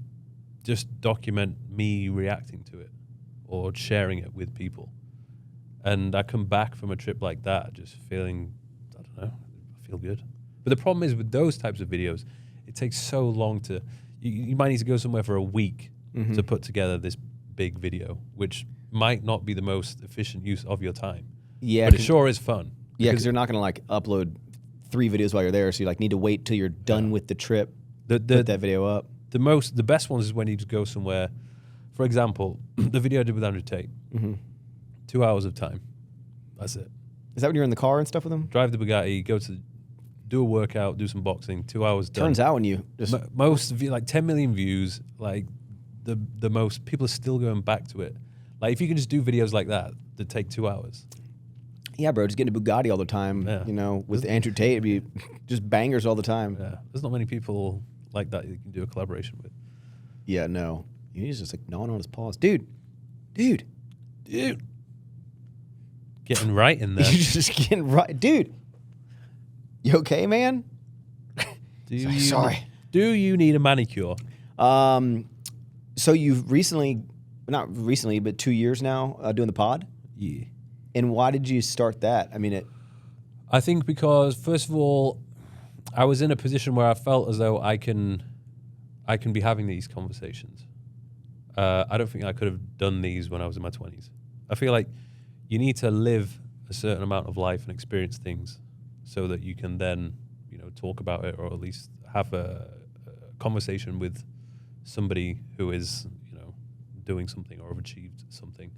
just document me reacting to it or sharing it with people. And I come back from a trip like that just feeling, I don't know, I feel good. But the problem is with those types of videos, it takes so long to, you might need to go somewhere for a week to put together this big video, which might not be the most efficient use of your time. Yeah. But it sure is fun. Yeah, because you're not going to like upload 3 videos while you're there, so you like need to wait till you're done with the trip, put that video up. The best ones is when you just go somewhere. For example, the video I did with Andrew Tate, 2 hours of time. That's it. Is that when you're in the car and stuff with him? Drive the Bugatti, do a workout, do some boxing, 2 hours done. Turns out when you just... like 10 million views, like the most, people are still going back to it. Like if you can just do videos like that take 2 hours. Yeah, bro, just getting a Bugatti all the time, with Andrew Tate, it'd be just bangers all the time. Yeah, there's not many people like that you can do a collaboration with. Yeah, no. He's just like gnawing on his paws. Dude. Getting right in there. You're just getting right. Dude. You okay, man? Sorry. Do you need a manicure? So you've not recently, but 2 years now doing the pod? Yeah. And why did you start that? I mean, I think because, first of all, I was in a position where I felt as though I can be having these conversations. I don't think I could have done these when I was in my 20s. I feel like you need to live a certain amount of life and experience things so that you can then, talk about it, or at least have a conversation with somebody who is, doing something or have achieved something.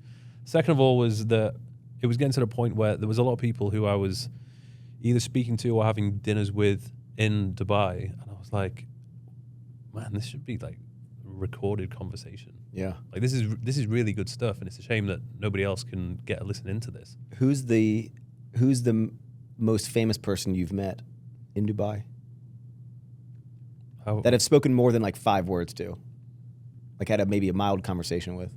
Second of all was that it was getting to the point where there was a lot of people who I was either speaking to or having dinners with in Dubai, and I was like, man, this should be like a recorded conversation. Yeah. Like this is really good stuff, and it's a shame that nobody else can get a listen into this. Who's the most famous person you've met in Dubai? That have spoken more than like 5 words to? Like had maybe a mild conversation with?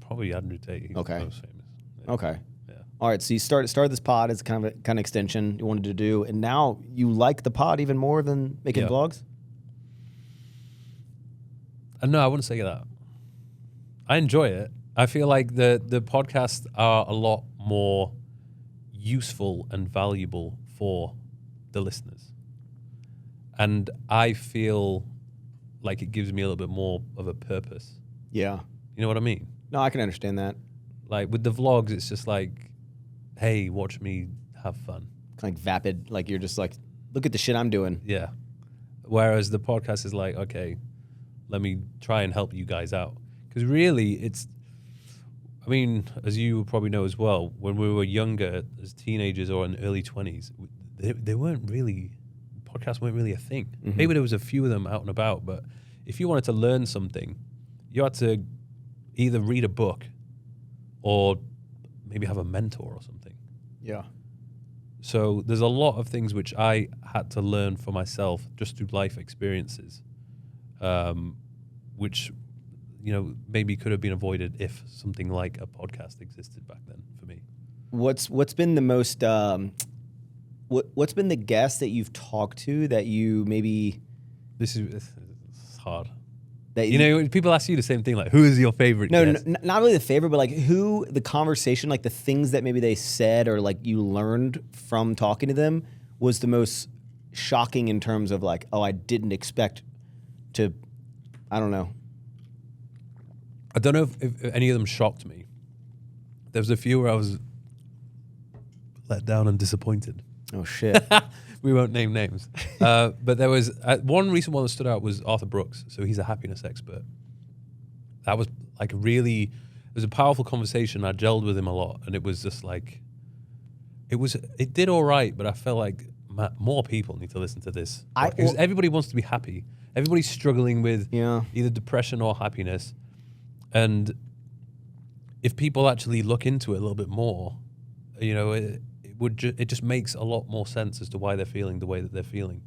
Probably Andrew Tate. He's okay. The most famous. Yeah. Okay. Yeah. All right. So you started this pod as kind of extension you wanted to do, and now you like the pod even more than making vlogs? No, I wouldn't say that. I enjoy it. I feel like the podcasts are a lot more useful and valuable for the listeners. And I feel like it gives me a little bit more of a purpose. Yeah. You know what I mean? No, I can understand that. Like with the vlogs, it's just like, hey, watch me have fun. Kind of like vapid, like you're just like look at the shit I'm doing. Yeah. Whereas the podcast is like, okay, let me try and help you guys out. Because really, I mean, as you probably know as well, when we were younger, as teenagers or in early 20s, they weren't really, podcasts weren't really a thing. Mm-hmm. Maybe there was a few of them out and about, but if you wanted to learn something, you had to either read a book or maybe have a mentor or something. Yeah. So there's a lot of things which I had to learn for myself just through life experiences, which, you know, maybe could have been avoided if something like a podcast existed back then for me. What's been the most what's been the guest that you've talked to that you maybe This is hard. that You know, people ask you the same thing, like, who is your favorite guest? No, not really the favorite, but like who the conversation, like the things that maybe they said or like you learned from talking to them was the most shocking in terms of like, oh, I didn't expect to, I don't know. I don't know if any of them shocked me. There was a few where I was let down and disappointed. Oh shit. We won't name names. But there was one recent one that stood out was Arthur Brooks. So he's a happiness expert. That was like it was a powerful conversation. I gelled with him a lot. And it was just like, it did all right, but I felt like more people need to listen to this. Because everybody wants to be happy. Everybody's struggling with either depression or happiness. And if people actually look into it a little bit more, you know, it just makes a lot more sense as to why they're feeling the way that they're feeling.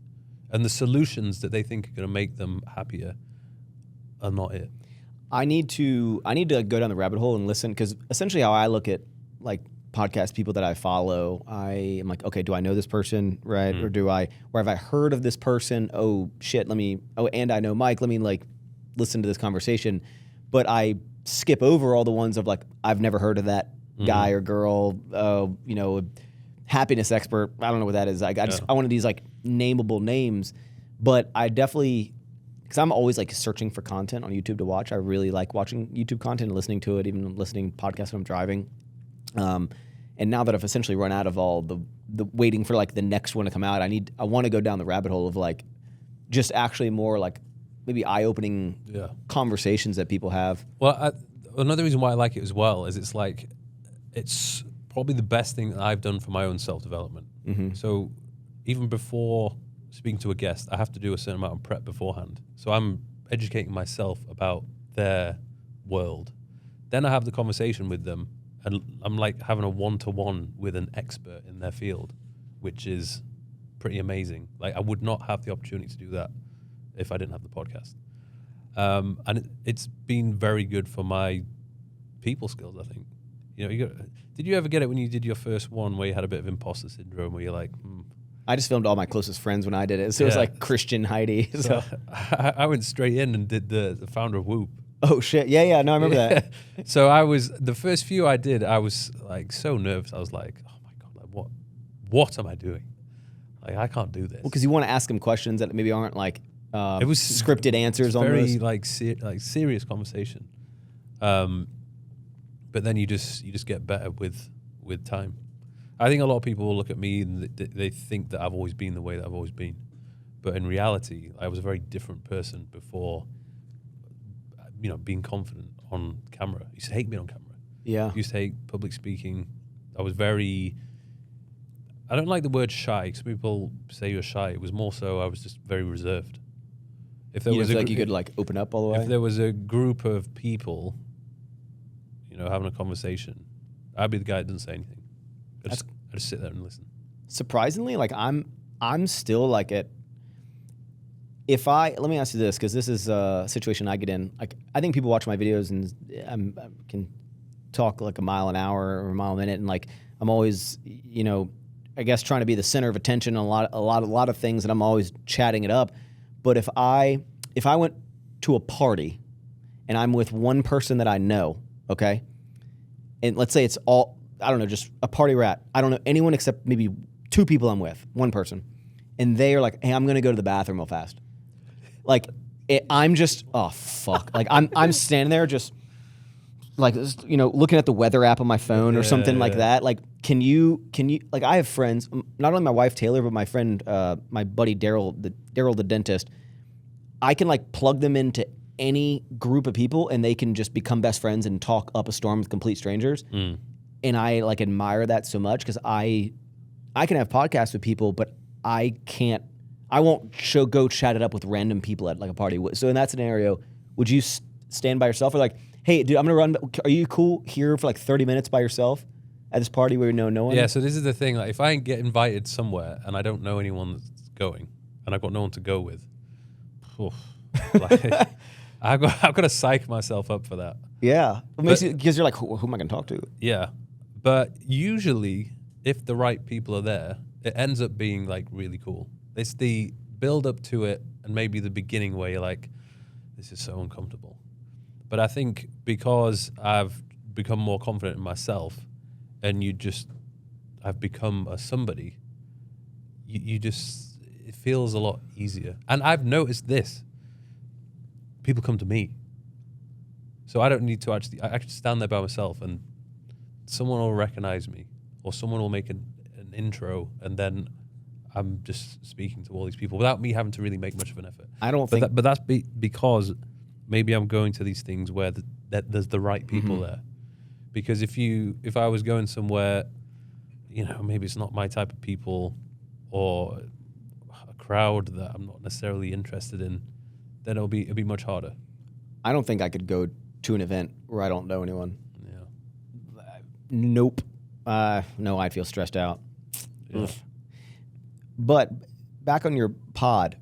And the solutions that they think are going to make them happier are not it. I need to go down the rabbit hole and listen, because essentially how I look at like podcast people that I follow, I am like, okay, do I know this person, right? Or have I heard of this person? Oh shit, and I know Mike, let me like listen to this conversation. But I skip over all the ones of like, I've never heard of that guy or girl, you know, happiness expert. I don't know what that is. I wanted these like nameable names, but I definitely, because I'm always like searching for content on YouTube to watch. I really like watching YouTube content and listening to it, even listening to podcasts when I'm driving. And now that I've essentially run out of all the waiting for like the next one to come out, I want to go down the rabbit hole of like just actually more like maybe eye-opening conversations that people have. Well, another reason why I like it as well is it's probably the best thing that I've done for my own self-development. Mm-hmm. So even before speaking to a guest, I have to do a certain amount of prep beforehand. So I'm educating myself about their world. Then I have the conversation with them, and I'm like having a one-to-one with an expert in their field, which is pretty amazing. Like I would not have the opportunity to do that if I didn't have the podcast. And it's been very good for my people skills, I think. You know, did you ever get it when you did your first one where you had a bit of imposter syndrome where you're like, I just filmed all my closest friends when I did it. So it was like Christian Heidi. So I went straight in and did the founder of Whoop. Oh shit. Yeah. No, I remember that. So the first few I did, I was like so nervous. I was like, oh my God, like what am I doing? Like I can't do this. Well, because you want to ask them questions that maybe aren't like it was scripted answers on very like serious conversation. But then you just get better with time. I think a lot of people will look at me and they think that I've always been the way that I've always been. But in reality, I was a very different person before, you know, being confident on camera. I used to hate being on camera. Yeah. I used to hate public speaking. I don't like the word shy, because people say you're shy. It was more so I was just very reserved. If there was you could like open up all the way? If there was a group of people, you know, having a conversation, I'd be the guy that doesn't say anything. I just sit there and listen. Surprisingly, like I'm still like let me ask you this, because this is a situation I get in. Like I think people watch my videos and I can talk like a mile an hour or a mile a minute, and like I'm always, you know, I guess trying to be the center of attention on a lot of things, and I'm always chatting it up. But if I went to a party and I'm with one person that I know, okay, and let's say it's all, I don't know, just a party rat. I don't know anyone except maybe two people I'm with, one person. And they are like, hey, I'm going to go to the bathroom real fast. Like, I'm just, oh, fuck. Like, I'm standing there just, like, you know, looking at the weather app on my phone or something like that. Like, Can you like I have friends, not only my wife Taylor, but my friend, my buddy Daryl the dentist. I can like plug them into any group of people and they can just become best friends and talk up a storm with complete strangers. And I like admire that so much because I can have podcasts with people, but I won't go chat it up with random people at like a party. So in that scenario, would you stand by yourself or like, hey, dude, I'm gonna run. Are you cool here for like 30 minutes by yourself at this party where you know no one? Yeah, so this is the thing. Like, if I get invited somewhere and I don't know anyone that's going, and I've got no one to go with, like, I've got to psych myself up for that. Yeah, because you're like, who am I gonna talk to? Yeah, but usually, if the right people are there, it ends up being like really cool. It's the build up to it, and maybe the beginning where you're like, this is so uncomfortable. But I think because I've become more confident in myself, and I've become a somebody, it feels a lot easier. And I've noticed this. People come to me. So I don't need to I actually stand there by myself and someone will recognize me or someone will make an intro and then I'm just speaking to all these people without me having to really make much of an effort. But that's because maybe I'm going to these things where there's the right people there. Because if I was going somewhere, maybe it's not my type of people or a crowd that I'm not necessarily interested in, then it'll be much harder. I don't think I could go to an event where I don't know anyone. Yeah. Nope. No, I'd feel stressed out. Yeah. But back on your pod,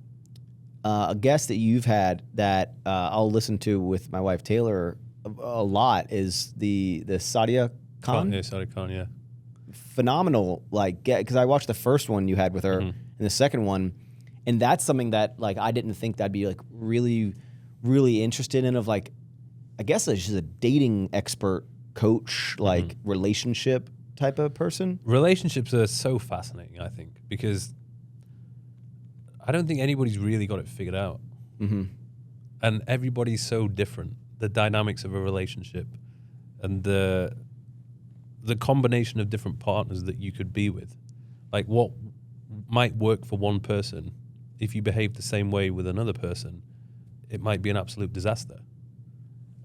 a guest that you've had that I'll listen to with my wife Taylor a lot is the Sadia Khan. Yeah, Sadia Khan, yeah. Phenomenal, because I watched the first one you had with her and the second one, and that's something that like I didn't think that'd be like really, really interested in. Of like, I guess she's a dating expert, coach, like relationship type of person. Relationships are so fascinating, I think, because I don't think anybody's really got it figured out. And everybody's so different. The dynamics of a relationship and the combination of different partners that you could be with. Like what might work for one person, if you behave the same way with another person, it might be an absolute disaster.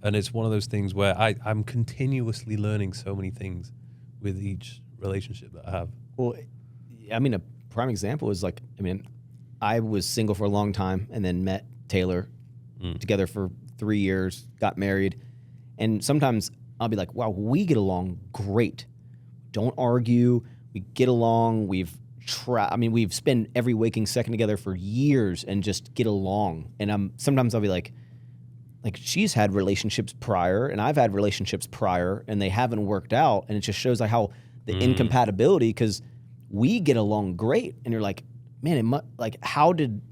And it's one of those things where I'm continuously learning so many things with each relationship that I have. Well, I mean, a prime example is like, I was single for a long time and then met Taylor together for 3 years, got married. And sometimes I'll be like, wow, we get along great. Don't argue. We get along. We've spent every waking second together for years and just get along. And sometimes I'll be like she's had relationships prior and I've had relationships prior and they haven't worked out. And it just shows like how the incompatibility, because we get along great. And you're like, man, how did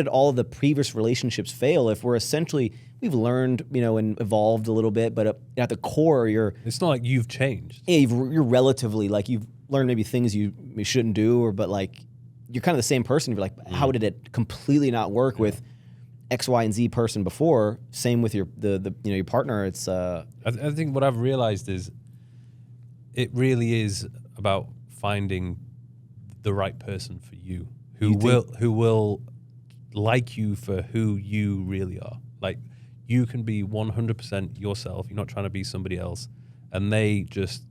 all of the previous relationships fail if we're essentially, we've learned, and evolved a little bit, but at the core, it's not like you've changed. Yeah, you're relatively, like, you've learned maybe things you shouldn't do, but like, you're kind of the same person. You're like, how did it completely not work with X, Y, and Z person before? Same with your your partner. It's I think what I've realized is it really is about finding the right person for you. Who will like you for who you really are. Like, you can be 100% yourself. You're not trying to be somebody else. And they just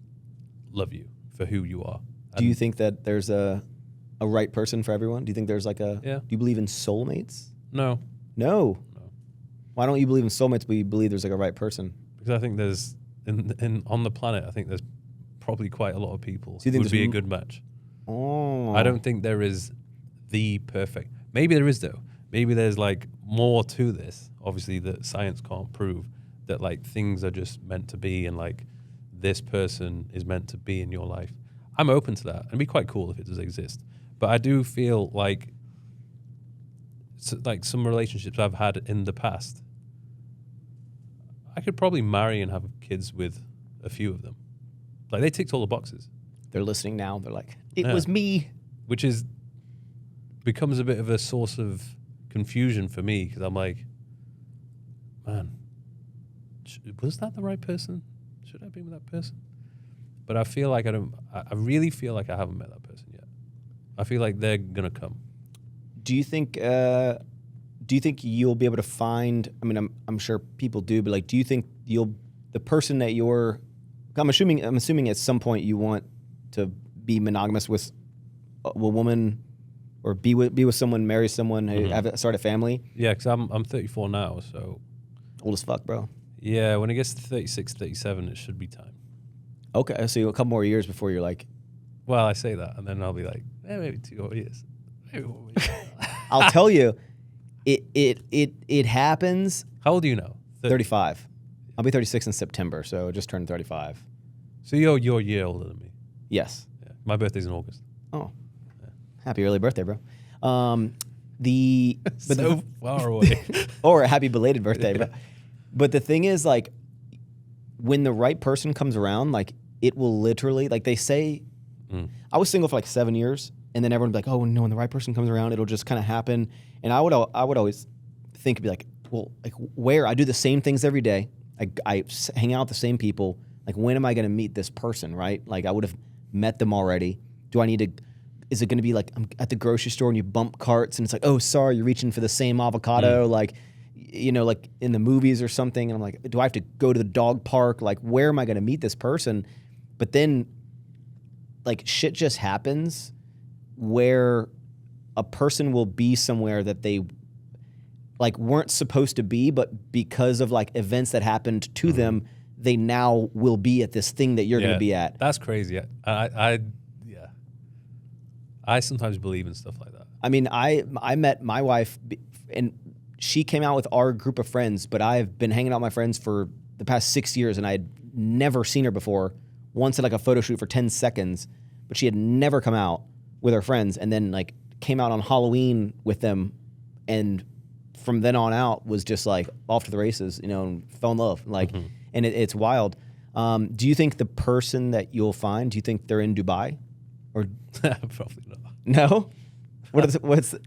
love you for who you are. Do you think that there's a right person for everyone? Do you think there's like do you believe in soulmates? No. Why don't you believe in soulmates, but you believe there's like a right person? Because I think there's, on the planet, I think there's probably quite a lot of people who would be a good match. Oh. I don't think there is the perfect. Maybe there is though. Maybe there's like more to this, obviously, that science can't prove, that like things are just meant to be and like this person is meant to be in your life. I'm open to that. And it'd be quite cool if it does exist. But I do feel like some relationships I've had in the past, I could probably marry and have kids with a few of them. Like, they ticked all the boxes. They're listening now. They're like, it was me. Which becomes a bit of a source of confusion for me, because I'm like, man, was that the right person? Should I be with that person? but I feel like I really feel like I haven't met that person yet. I feel like they're gonna come. Do you think you'll be able to find? I mean, I'm sure people do, but like, do you think the person that you're? I'm assuming at some point you want to be monogamous with a woman, or be with someone, marry someone, start a family. Yeah, because I'm 34 now, so old as fuck, bro. Yeah, when it gets to 36, 37, it should be time. Okay, so a couple more years before you're like. Well, I say that, and then I'll be like, maybe 2 more years. Maybe 1 more year. I'll tell you, it happens. How old are you now? 35. I'll be 36 in September, so just turned 35. So you're a year older than me. Yes. Yeah. My birthday's in August. Oh, yeah. Happy early birthday, bro. So far away. Or a happy belated birthday, yeah. But the thing is, like, when the right person comes around, like, it will literally, like they say, I was single for like 7 years, and then everyone would be like, oh no, when the right person comes around, it'll just kind of happen. And I would always think, be like, well, like, where? I do the same things every day. I hang out with the same people. Like, when am I going to meet this person, right? Like, I would have met them already. Do I need to, is it going to be like, I'm at the grocery store and you bump carts and it's like, oh, sorry, you're reaching for the same avocado, like, you know, like in the movies or something. And I'm like, do I have to go to the dog park? Like, where am I going to meet this person? But then, like, shit just happens where a person will be somewhere that they, like, weren't supposed to be, but because of, like, events that happened to them, they now will be at this thing that you're going to be at. That's crazy. I sometimes believe in stuff like that. I mean, I met my wife, and she came out with our group of friends, but I've been hanging out with my friends for the past 6 years, and I had never seen her before. Once at, like, a photo shoot for 10 seconds, but she had never come out with her friends, and then, like, came out on Halloween with them, and from then on out was just, like, off to the races, you know, and fell in love. Like, and it's wild. Do you think the person that you'll find, do you think they're in Dubai? Or probably not. No?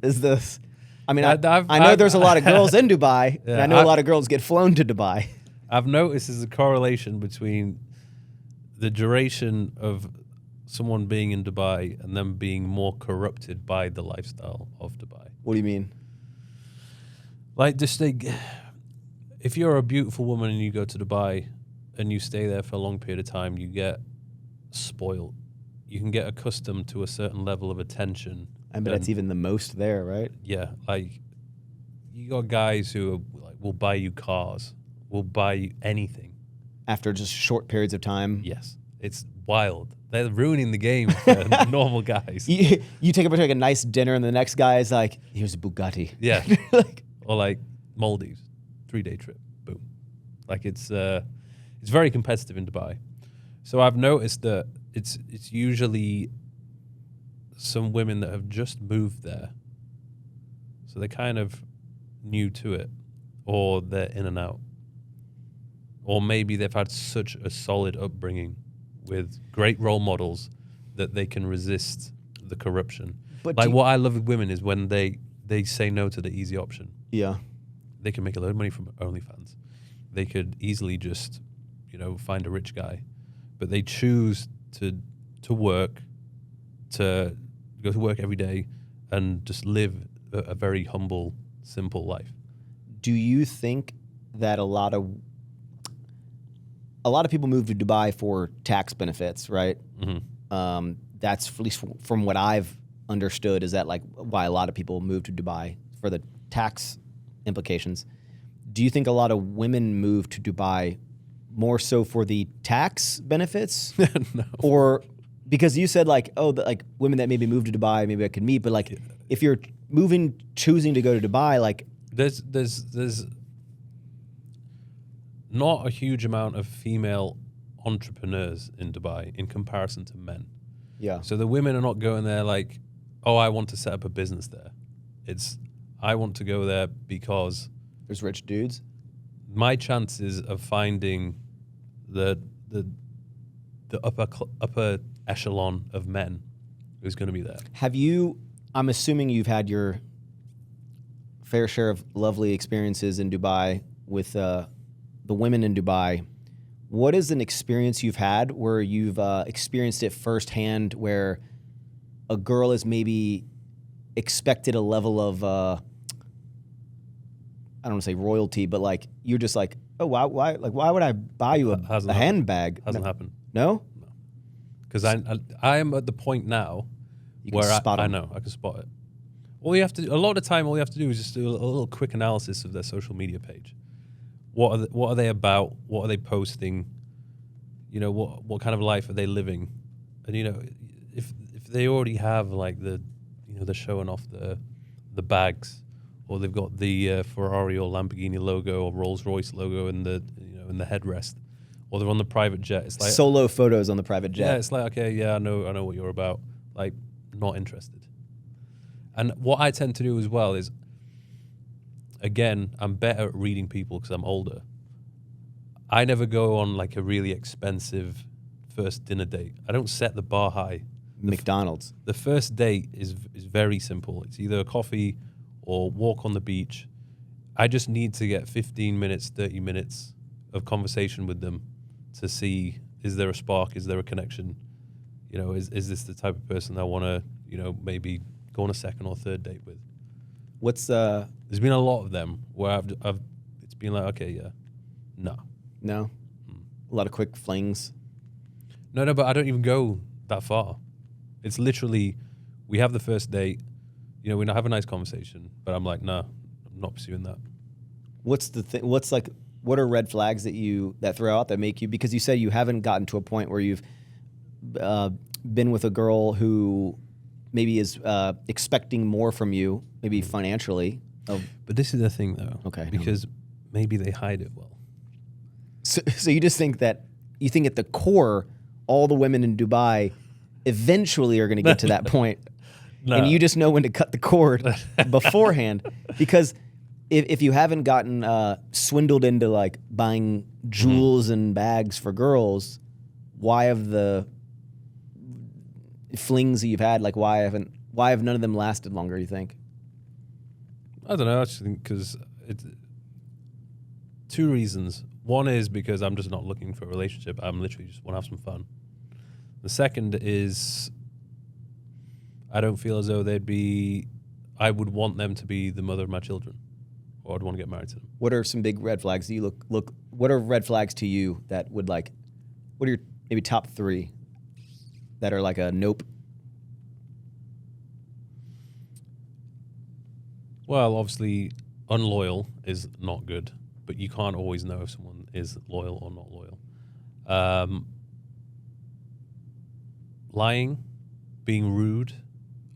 Is this? I mean, I know there's a lot of girls in Dubai, and I know a lot of girls get flown to Dubai. I've noticed there's a correlation between the duration of someone being in Dubai and them being more corrupted by the lifestyle of Dubai. What do you mean? Like, just like, if you're a beautiful woman and you go to Dubai and you stay there for a long period of time, you get spoiled. You can get accustomed to a certain level of attention. I bet that's even the most there, right? Yeah, like, you got guys who are, like, will buy you cars, will buy you anything. After just short periods of time? Yes. It's wild. They're ruining the game for normal guys. You take a picture, like, a nice dinner, and the next guy is like, here's a Bugatti. Yeah. Like, or like Maldives, 3-day trip, boom. Like, it's very competitive in Dubai. So I've noticed that it's usually some women that have just moved there. So they're kind of new to it, or they're in and out. Or maybe they've had such a solid upbringing with great role models that they can resist the corruption. But like, what I love with women is when they say no to the easy option. Yeah. They can make a load of money from OnlyFans. They could easily just, you know, find a rich guy. But they choose to work, to go to work every day and just live a very humble, simple life. Do you think that a lot of people move to Dubai for tax benefits, right? Mm-hmm. That's, at least from what I've understood, is that, like, why a lot of people move to Dubai, for the tax implications. Do you think a lot of women move to Dubai more so for the tax benefits? No. Or because you said, like, oh, like, women that maybe move to Dubai, maybe I could meet, but, like, if you're choosing to go to Dubai, like, there's not a huge amount of female entrepreneurs in Dubai in comparison to men. Yeah. So the women are not going there like, oh, I want to set up a business there. It's, I want to go there because there's rich dudes. My chances of finding the upper echelon of men is going to be there. I'm assuming you've had your fair share of lovely experiences in Dubai with the women in Dubai. What is an experience you've had where you've experienced it firsthand, where a girl is maybe expected a level of, I don't want to say royalty, but like you're just like, oh, why would I buy you a handbag? Hasn't happened. No? Because I am at the point now where I know I can spot it. A lot of the time, all you have to do is just do a little quick analysis of their social media page. What are they about? What are they posting? You know, what kind of life are they living? And you know, if they already have like they're showing off the bags, or they've got the Ferrari or Lamborghini logo or Rolls Royce logo in the headrest, or they're on the private jet. It's like solo photos on the private jet. Yeah, it's like, okay, yeah, I know what you're about. Like, not interested. And what I tend to do as well is, again, I'm better at reading people because I'm older. I never go on like a really expensive first dinner date. I don't set the bar high. McDonald's. The first date is very simple. It's either a coffee or walk on the beach. I just need to get 15 minutes, 30 minutes of conversation with them to see, is there a spark? Is there a connection? You know, is this the type of person I want to, maybe go on a second or third date with? There's been a lot of them where it's been like, okay, yeah, no. A lot of quick flings. No, but I don't even go that far. It's literally, we have the first date, we have a nice conversation, but I'm like, no, I'm not pursuing that. What's the thing? What are red flags that throw out that make you, because you said you haven't gotten to a point where you've been with a girl who maybe is expecting more from you, maybe financially. But this is the thing, though. Okay. Because maybe they hide it well. So you just think at the core, all the women in Dubai eventually are going to get to that point. No. And you just know when to cut the cord beforehand. Because if you haven't gotten swindled into like buying jewels and bags for girls, why have the flings that you've had, like why have none of them lasted longer, you think? I don't know. I just think because it's two reasons. One is because I'm just not looking for a relationship. I'm literally just want to have some fun. The second is I don't feel as though I would want them to be the mother of my children, or I'd want to get married to them. What are some big red flags? Do you look? What are red flags to you that would like? What are your maybe top 3 that are like a nope? Well, obviously, unloyal is not good, but you can't always know if someone is loyal or not loyal. Lying, being rude,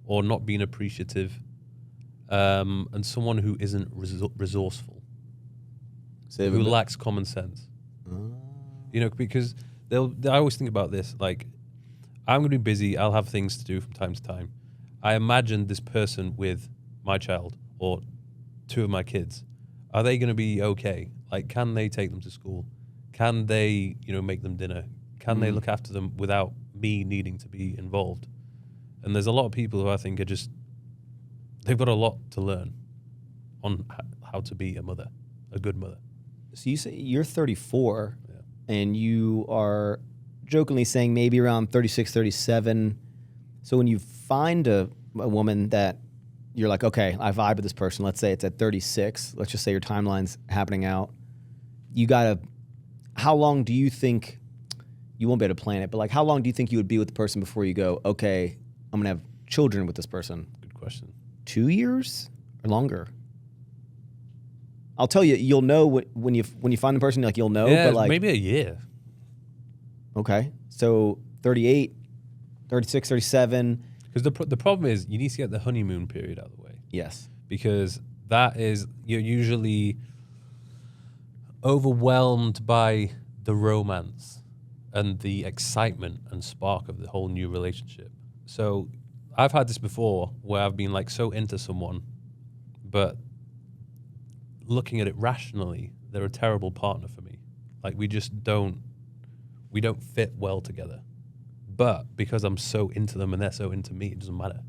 or not being appreciative, and someone who isn't resourceful, who lacks common sense. Because I always think about this, like, I'm going to be busy, I'll have things to do from time to time. I imagine this person with my child or 2 of my kids, are they going to be okay? Like, can they take them to school? Can they, make them dinner? Can they look after them without me needing to be involved? And there's a lot of people who I think are just, they've got a lot to learn on how to be a mother, a good mother. So you say you're 34, and you are jokingly saying maybe around 36, 37. So when you find a woman that you're like, okay, I vibe with this person, let's say it's at 36, let's just say your timeline's happening out, how long do you think, you won't be able to plan it, but like how long do you think you would be with the person before you go, okay, I'm going to have children with this person? Good question. 2 years or longer? I'll tell you, you'll know when you find the person, like you'll know. Yeah, but like maybe a year. Okay, so 38, 36, 37. Because the problem is you need to get the honeymoon period out of the way. Yes. Because that is, you're usually overwhelmed by the romance and the excitement and spark of the whole new relationship. So I've had this before where I've been like so into someone, but looking at it rationally, they're a terrible partner for me. Like we don't fit well together. But because I'm so into them and they're so into me, it doesn't matter.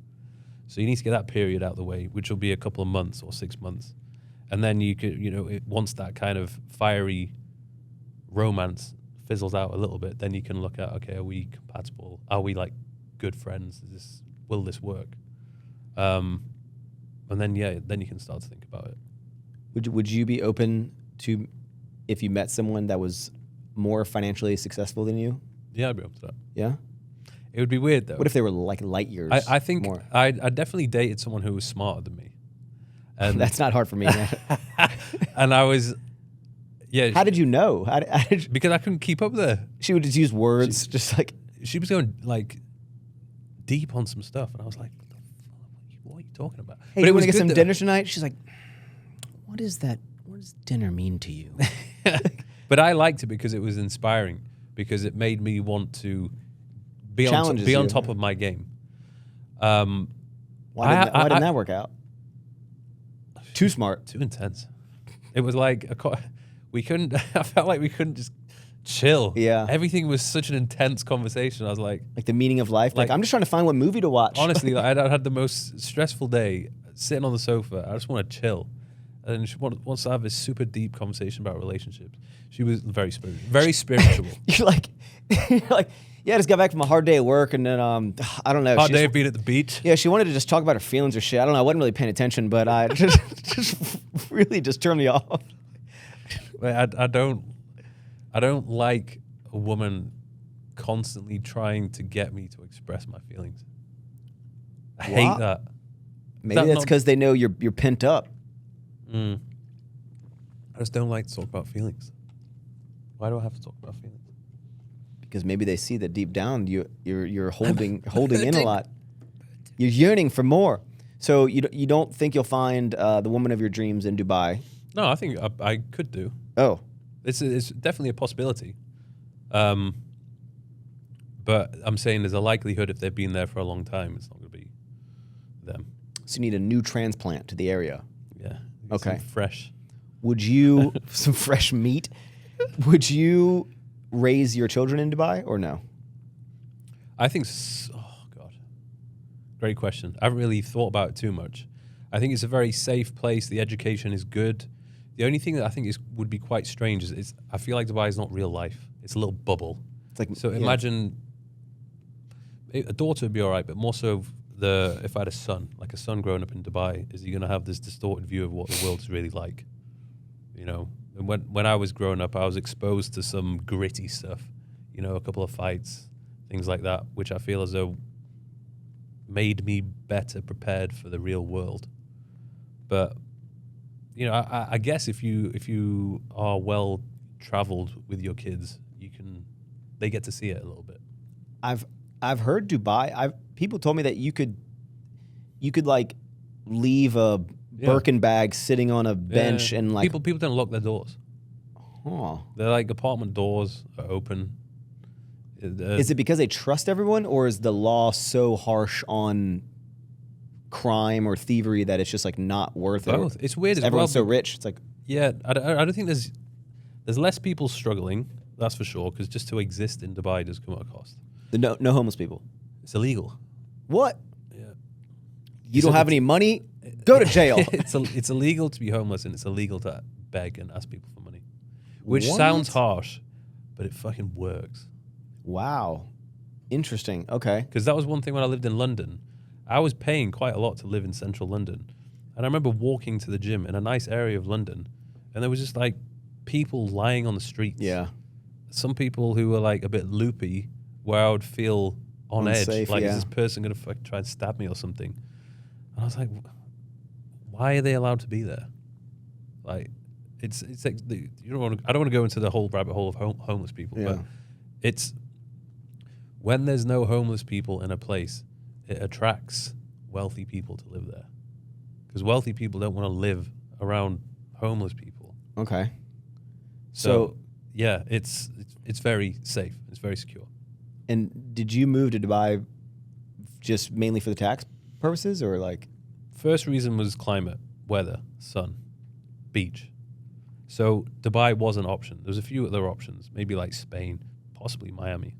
So you need to get that period out of the way, which will be a couple of months or 6 months. And then you could, once that kind of fiery romance fizzles out a little bit, then you can look at, okay, are we compatible? Are we like good friends? Will this work? And then then you can start to think about it. Would you be open to if you met someone that was more financially successful than you? Yeah, I'd be up to that. Yeah. It would be weird though. What if they were like light years? I think more? I definitely dated someone who was smarter than me. And That's not hard for me. Man. and I was, yeah. How did you know? How did because I couldn't keep up there. she would just use words, just like She was going like deep on some stuff, and I was like, "What are you talking about?" hey, do you want to get some dinner tonight? She's like, what is that? What does dinner mean to you? But I liked it because it was inspiring, because it made me want to be on top of my game. Why didn't that work out? Too smart. Too intense. It was like we couldn't. I felt like we couldn't just chill. Yeah. Everything was such an intense conversation. I was like the meaning of life. Like I'm just trying to find what movie to watch. Honestly, I had the most stressful day sitting on the sofa. I just want to chill. And she wants to have this super deep conversation about relationships. She was very spiritual. You're like, yeah, I just got back from a hard day at work, and then I don't know. Hard day of being at the beach. Yeah, she wanted to just talk about her feelings or shit. I don't know. I wasn't really paying attention, but I just really just turned me off. I don't like a woman constantly trying to get me to express my feelings. I hate that. Maybe that's because they know you're pent up. I just don't like to talk about feelings. Why do I have to talk about feelings? Because maybe they see that deep down you're holding in a lot. You're yearning for more. So you don't think you'll find the woman of your dreams in Dubai? No, I think I could do. Oh, it's definitely a possibility. But I'm saying there's a likelihood if they've been there for a long time, it's not going to be them. So you need a new transplant to the area. Yeah. Okay. Fresh. Would you some fresh meat? Would you raise your children in Dubai or no? I think. Oh God, great question. I haven't really thought about it too much. I think it's a very safe place. The education is good. The only thing that I think would be quite strange is I feel like Dubai is not real life. It's a little bubble. It's like imagine a daughter would be all right, but more so if I had a son growing up in Dubai, is he going to have this distorted view of what the world is really like? You know, and when I was growing up, I was exposed to some gritty stuff. You know, a couple of fights, things like that, which I feel as though made me better prepared for the real world. But you know, I guess if you are well traveled with your kids, they get to see it a little bit. I've heard Dubai. People told me that you could like leave a Birkin bag sitting on a bench and like people don't lock their doors. Huh. They're like apartment doors are open. Is it because they trust everyone, or is the law so harsh on crime or thievery that it's just like not worth both? it? It's weird. Everyone's so rich. It's like I don't think there's less people struggling. That's for sure. Because just to exist in Dubai does come at a cost. No homeless people. It's illegal. What? Yeah. You don't have any money? Go to jail. It's illegal to be homeless, and it's illegal to beg and ask people for money. Which sounds harsh, but it fucking works. Wow. Interesting. Okay. Because that was one thing when I lived in London. I was paying quite a lot to live in central London. And I remember walking to the gym in a nice area of London, and there was just like people lying on the streets. Yeah. Some people who were like a bit loopy, where I would feel on unsafe, edge. Like, yeah. is this person going to try and stab me or something? And I was like, why are they allowed to be there? Like, it's like I don't want to go into the whole rabbit hole of homeless people, but it's when there's no homeless people in a place, it attracts wealthy people to live there, because wealthy people don't want to live around homeless people. Okay. So yeah, it's very safe. It's very secure. And did you move to Dubai just mainly for the tax purposes, or like? First reason was climate, weather, sun, beach. So Dubai was an option. There's a few other options, maybe like Spain, possibly Miami.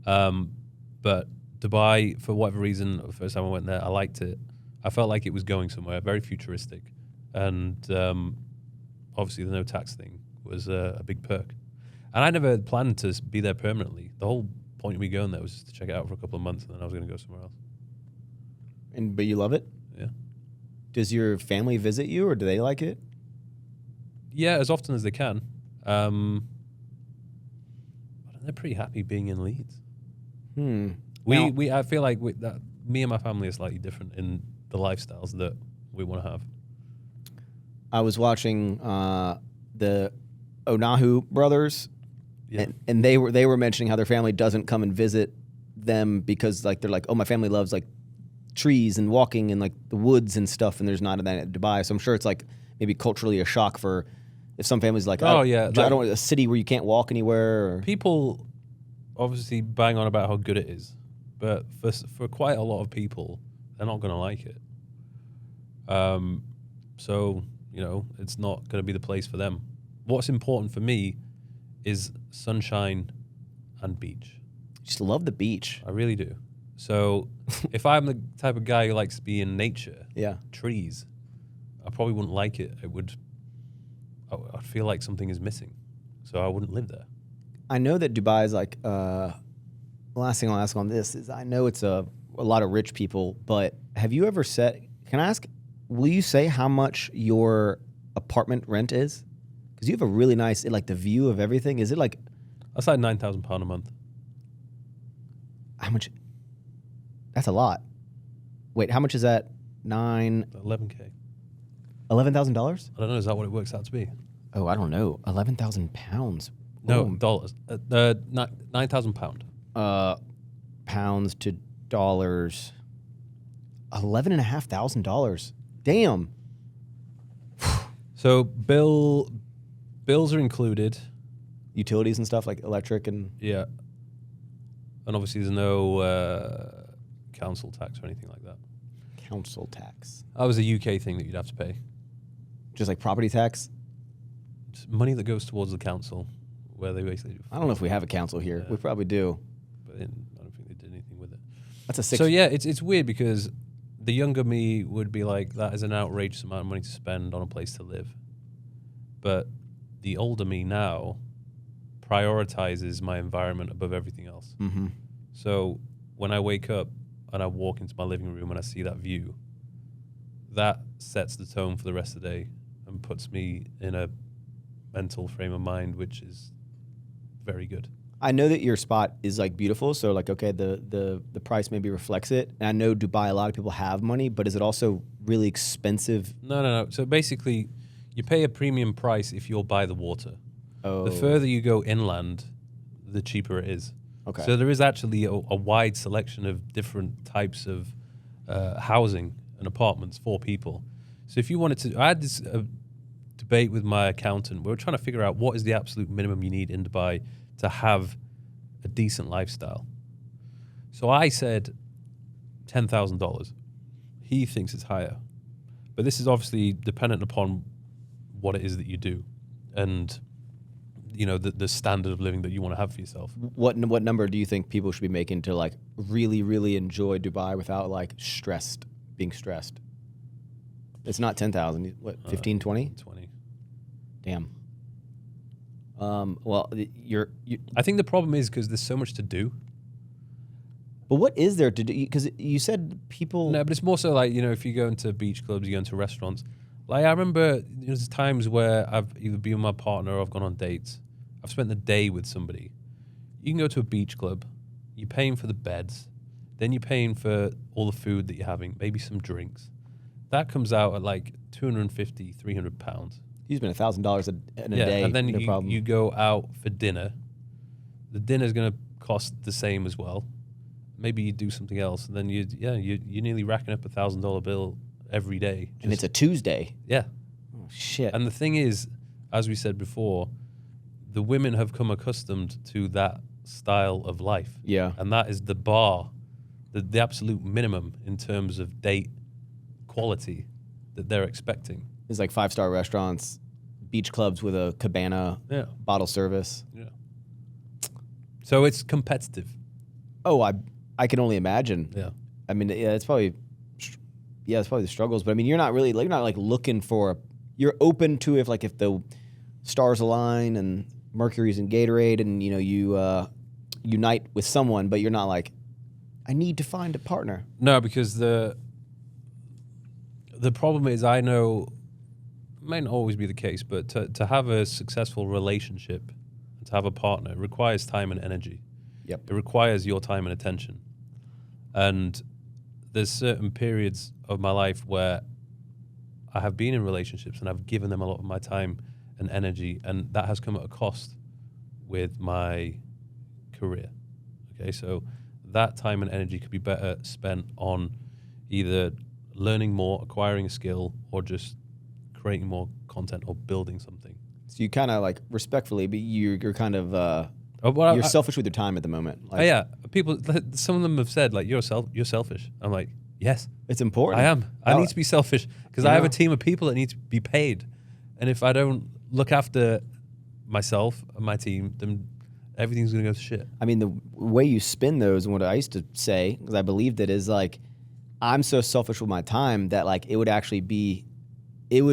But Dubai, for whatever reason, the first time I went there, I liked it. I felt like it was going somewhere, very futuristic. And obviously the no tax thing was a big perk. And I never planned to be there permanently. The whole point of me going there was just to check it out for a couple of months, and then I was going to go somewhere else. But you love it? Yeah. Does your family visit you, or do they like it? Yeah, as often as they can. But they're pretty happy being in Leeds. I feel like me and my family are slightly different in the lifestyles that we want to have. I was watching the Onahu brothers, and they were mentioning how their family doesn't come and visit them because like they're like, oh, my family loves like trees and walking and like the woods and stuff, and there's not that in Dubai. So I'm sure it's like maybe culturally a shock for if some families like, I don't want a city where you can't walk anywhere. Or. People obviously bang on about how good it is, but for quite a lot of people, they're not going to like it. So, it's not going to be the place for them. What's important for me is sunshine and beach. Just love the beach. I really do. So if I'm the type of guy who likes to be in nature, trees, I probably wouldn't like it. I'd feel like something is missing. So I wouldn't live there. I know that Dubai is like, the last thing I'll ask on this is I know it's a lot of rich people, but have you ever can I ask, will you say how much your apartment rent is? Because you have a really nice, like the view of everything. Is it like? That's like £9,000 a month. How much? That's a lot. Wait, how much is that? 11K. $11,000? I don't know. Is that what it works out to be? Oh, I don't know. 11,000 pounds. No, dollars. £9,000. Pounds to dollars. $11,500. Damn. So bills are included. Utilities and stuff like electric and yeah. And obviously there's no council tax or anything like that. Council tax. That was a UK thing that you'd have to pay. Just like property tax? Just money that goes towards the council, where they basically do. I don't know if we have a council here. Yeah. We probably do. But I don't think they did anything with it. That's a 6. So yeah, it's weird because the younger me would be like, that is an outrageous amount of money to spend on a place to live. But the older me now prioritizes my environment above everything else. Mm-hmm. So when I wake up and I walk into my living room and I see that view, that sets the tone for the rest of the day and puts me in a mental frame of mind which is very good. I know that your spot is like beautiful, so like okay, the price maybe reflects it. And I know Dubai, a lot of people have money, but is it also really expensive? No. So basically, you pay a premium price if you're by the water. Oh. The further you go inland, the cheaper it is. Okay. So there is actually a wide selection of different types of housing and apartments for people. So if you wanted to, I had this debate with my accountant. We were trying to figure out what is the absolute minimum you need in Dubai to have a decent lifestyle. So I said $10,000. He thinks it's higher. But this is obviously dependent upon what it is that you do and the standard of living that you want to have for yourself. What number do you think people should be making to like really, really enjoy Dubai without like being stressed? It's not 10,000. What, 15, 20? 20. Damn. Well, I think the problem is because there's so much to do. But what is there to do? Because you said people. No, but it's more so like, if you go into beach clubs, you go into restaurants. Like I remember there's times where I've either been with my partner or I've gone on dates. I've spent the day with somebody. You can go to a beach club. You're paying for the beds. Then you're paying for all the food that you're having, maybe some drinks. That comes out at like £250, £300. You spend $1,000 in a day. And then no you go out for dinner. The dinner's going to cost the same as well. Maybe you do something else, and then you're nearly racking up $1,000 bill every day. And it's a Tuesday. Yeah. Oh shit. And the thing is, as we said before, the women have come accustomed to that style of life. Yeah. And that is the bar, the absolute minimum in terms of date quality that they're expecting. It's like 5-star restaurants, beach clubs with a cabana, bottle service. Yeah. So it's competitive. Oh, I can only imagine. Yeah. I mean, it's probably the struggles. But I mean, you're not looking for. You're open to if the stars align and Mercury's in Gatorade and, you know, you unite with someone, but you're not like, I need to find a partner. No, because the problem is, I know, it may not always be the case, but to have a successful relationship, to have a partner, requires time and energy. Yep. It requires your time and attention. And there's certain periods of my life where I have been in relationships and I've given them a lot of my time and energy, and that has come at a cost with my career. Okay, so that time and energy could be better spent on either learning more, acquiring a skill, or just creating more content or building something. So you kind of like respectfully, but you're kind of Well, you're selfish with your time at the moment. Like, yeah, people. Some of them have said like you're selfish. I'm like, yes, it's important. I am. I need to be selfish because I have a team of people that need to be paid, and if I don't look after myself and my team, then everything's gonna go to shit. I mean, the way you spin those, and what I used to say, because I believed it, is like, I'm so selfish with my time that like it would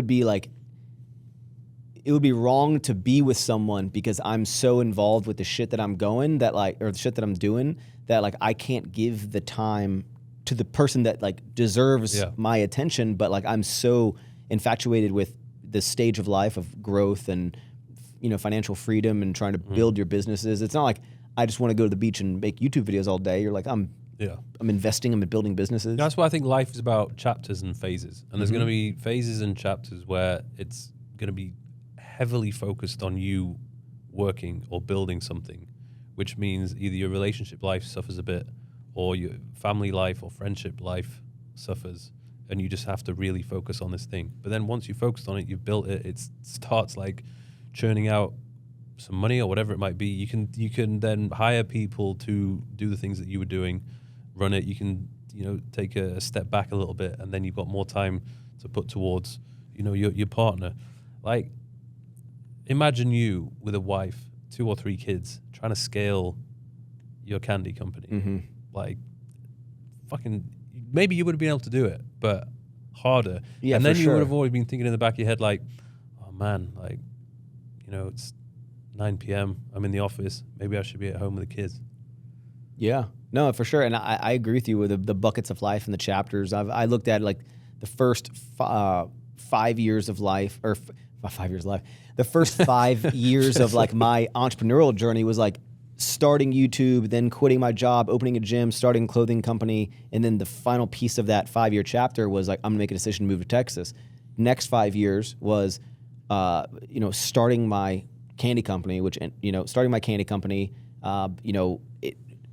be wrong to be with someone because I'm so involved with the shit that I'm going that like, or the shit that I'm doing that like I can't give the time to the person that like deserves my attention. But like I'm so infatuated with the stage of life of growth and, you know, financial freedom and trying to build your businesses. It's not like I just want to go to the beach and make YouTube videos all day. You're like, I'm investing, I'm building businesses. That's why I think life is about chapters and phases. And there's going to be phases and chapters where it's going to be heavily focused on you working or building something, which means either your relationship life suffers a bit or your family life or friendship life suffers, and you just have to really focus on this thing. But then once you've focused on it, you've built it, it starts like churning out some money or whatever it might be. You can then hire people to do the things that you were doing, run it. You can, you know, take a step back a little bit, and then you've got more time to put towards, you know, your partner. Like, imagine you with a wife, 2 or 3 kids, trying to scale your candy company. Like, fucking, maybe you would have been able to do it, but harder. Yeah, and then for you sure. would have always been thinking in the back of your head, like, oh man, like, you know, it's 9 p.m. I'm in the office. Maybe I should be at home with the kids. Yeah, no, for sure. And I agree with you with the buckets of life and the chapters. I looked at like the first 5 years of life, or 5 years of life. The first 5 years of like my entrepreneurial journey was like starting YouTube, then quitting my job, opening a gym, starting a clothing company. And then the final piece of that 5-year chapter was like, I'm gonna make a decision to move to Texas. Next 5 years was, you know, starting my candy company, starting my candy company, you know,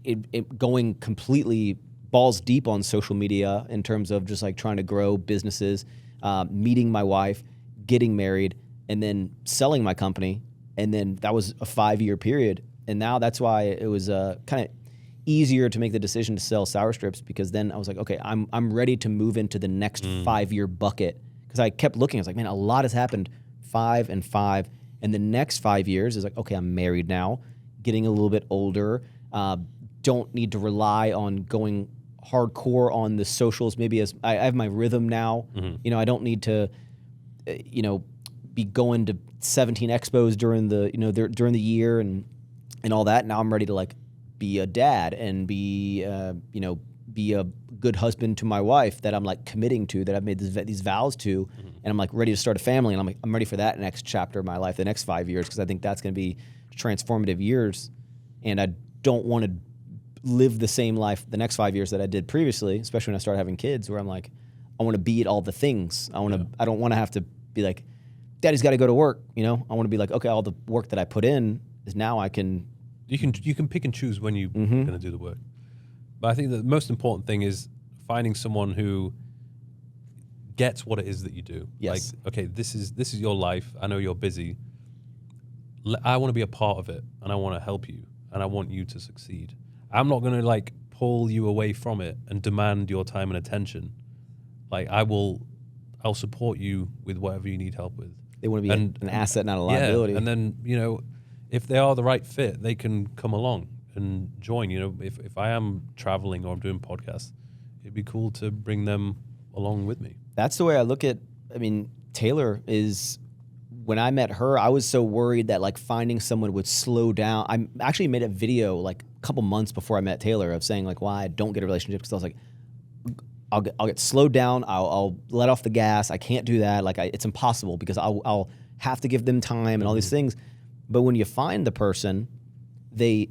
it going completely balls deep on social media in terms of just like trying to grow businesses, meeting my wife, getting married, and then selling my company. And then that was a 5-year period. And now that's why it was kind of easier to make the decision to sell Sour Strips, because then I was like, okay, I'm ready to move into the next 5-year bucket. Because I kept looking, I was like, man, a lot has happened, 5 and 5. And the next 5 years is like, okay, I'm married now, getting a little bit older, don't need to rely on going hardcore on the socials. Maybe as I have my rhythm now, you know, I don't need to, you know, be going to 17 expos during the, you know, during the year and all that. Now I'm ready to like be a dad and be, you know, be a good husband to my wife that I'm like committing to, that I've made these vows to, and I'm like ready to start a family. And I'm like, I'm ready for that next chapter of my life, the next 5 years, because I think that's going to be transformative years. And I don't want to live the same life the next 5 years that I did previously, especially when I started having kids, where I'm like, I want to be at all the things. I don't want to have to be like, Daddy's got to go to work. You know, I want to be like, okay, all the work that I put in is now I can. You can pick and choose when you're going to do the work. But I think that the most important thing is finding someone who gets what it is that you do. Yes. Like, okay, this is your life. I know you're busy. I want to be a part of it, and I want to help you, and I want you to succeed. I'm not going to like pull you away from it and demand your time and attention. Like, I'll support you with whatever you need help with. They want to be an asset, not a liability. Yeah, and then, you know, if they are the right fit, they can come along and join. You know, if I am traveling or I'm doing podcasts, it'd be cool to bring them along with me. That's the way I look at, I mean, Taylor is when I met her, I was so worried that like finding someone would slow down. I actually made a video like a couple months before I met Taylor of saying like why I don't get a relationship, because I was like, I'll get slowed down. I'll let off the gas. I can't do that. Like it's impossible because I'll have to give them time and all these things. But when you find the person, they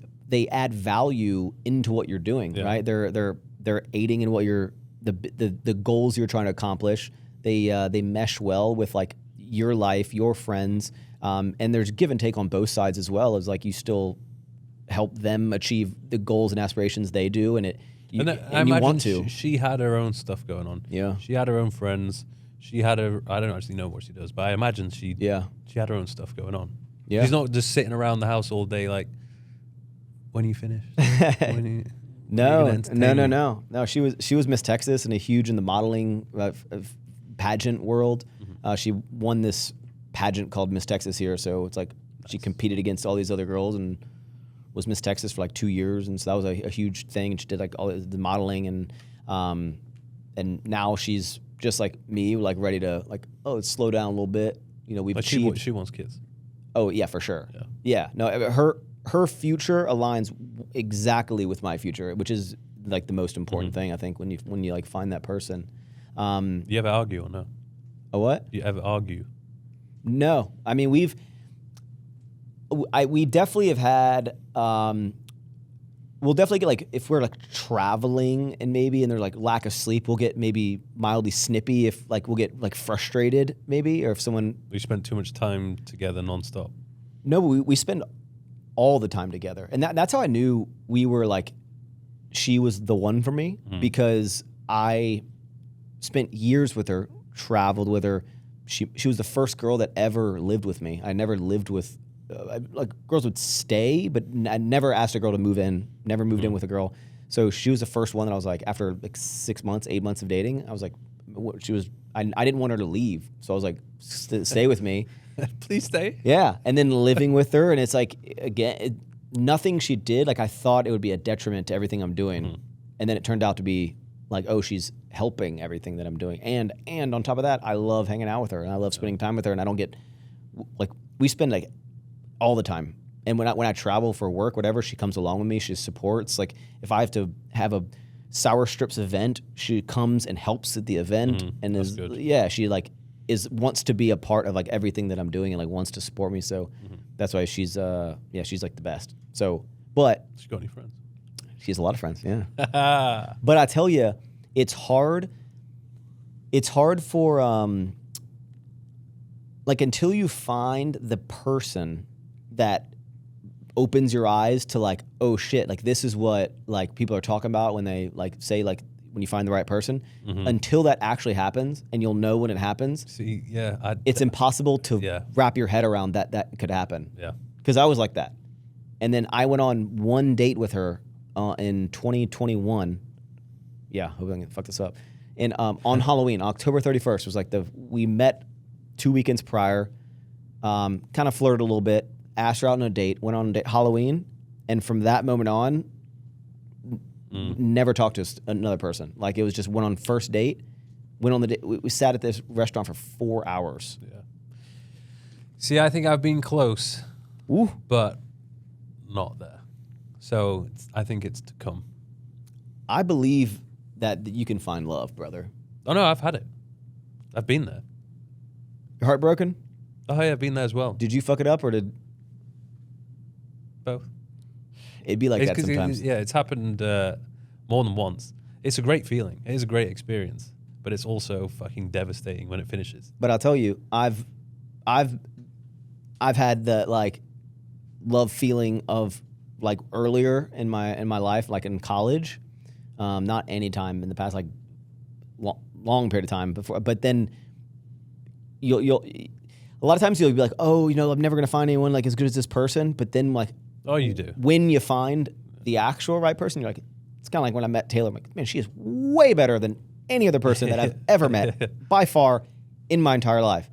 add value into what you're doing, right? They're aiding in what the goals you're trying to accomplish. They mesh well with like your life, your friends, and there's give and take on both sides as well. As like you still help them achieve the goals and aspirations they do, and I you want imagine to. she had her own stuff going on. Yeah. She had her own friends. She had I don't actually know what she does, but I imagine she had her own stuff going on. Yeah. She's not just sitting around the house all day like, when are you finished? No. She was Miss Texas and a huge in the modeling pageant world. She won this pageant called Miss Texas here, so it's like she competed against all these other girls and was Miss Texas for like 2 years, and so that was a huge thing. And she did like all the modeling, and now she's just like me, like ready to like let's slow down a little bit. You know, we've achieved. She wants kids. Oh yeah, for sure. Yeah. No, her future aligns exactly with my future, which is like the most important thing I think when you like find that person. You ever argue or no? A what? You ever argue? No, I mean we definitely have had. We'll definitely get like if we're like traveling and there's like lack of sleep, we'll get maybe mildly snippy if like we'll get like frustrated maybe, or if someone. We spend too much time together nonstop. No, we spend all the time together, and that's how I knew we were like. She was the one for me because I spent years with her, traveled with her. She was the first girl that ever lived with me. I never lived with. Like girls would stay, but I never asked a girl to move in. Never moved in with a girl. So she was the first one that I was like, after like 6 months, 8 months of dating, I was like, I didn't want her to leave. So I was like, stay with me. Please stay. Yeah. And then living with her. And it's like, again, nothing she did, like I thought it would be a detriment to everything I'm doing. And then it turned out to be like, oh, she's helping everything that I'm doing. And on top of that, I love hanging out with her and I love spending time with her. And I don't get, like, we spend like, all the time. And when I travel for work, whatever, she comes along with me. She supports. Like if I have to have a Sour Strips event, she comes and helps at the event and she like wants to be a part of like everything that I'm doing and like wants to support me. So that's why she's like the best. So, but she got any friends? She has a lot of friends. Yeah. But I tell you, it's hard. It's hard for like until you find the person that opens your eyes to like, oh shit, like this is what like people are talking about when they like say like when you find the right person. Until that actually happens, and you'll know when it happens. See, it's impossible to wrap your head around that could happen. Yeah, because I was like that, and then I went on one date with her in 2021. Yeah, hope I can fuck this up. And on Halloween, October 31st was like we met 2 weekends prior. Kind of flirted a little bit. Asked her out on a date, went on a date Halloween, and from that moment on, never talked to another person. Like it was just went on first date, went on the date. We sat at this restaurant for 4 hours. Yeah. See, I think I've been close, but not there. So I think it's to come. I believe that you can find love, brother. Oh no, I've had it. I've been there. You're heartbroken? Oh yeah, I've been there as well. Did you fuck it up or did? Both. It'd be like that sometimes. It's happened more than once. It's a great feeling. It is a great experience, but it's also fucking devastating when it finishes. But I'll tell you, I've had the like love feeling of like earlier in my life, like in college, not any time in the past, like long period of time before. But then you'll a lot of times you'll be like, oh, you know, I'm never gonna find anyone like as good as this person. But then like. Oh, you do. When you find the actual right person, you're like, it's kind of like when I met Taylor. I'm like, man, she is way better than any other person that I've ever met by far in my entire life.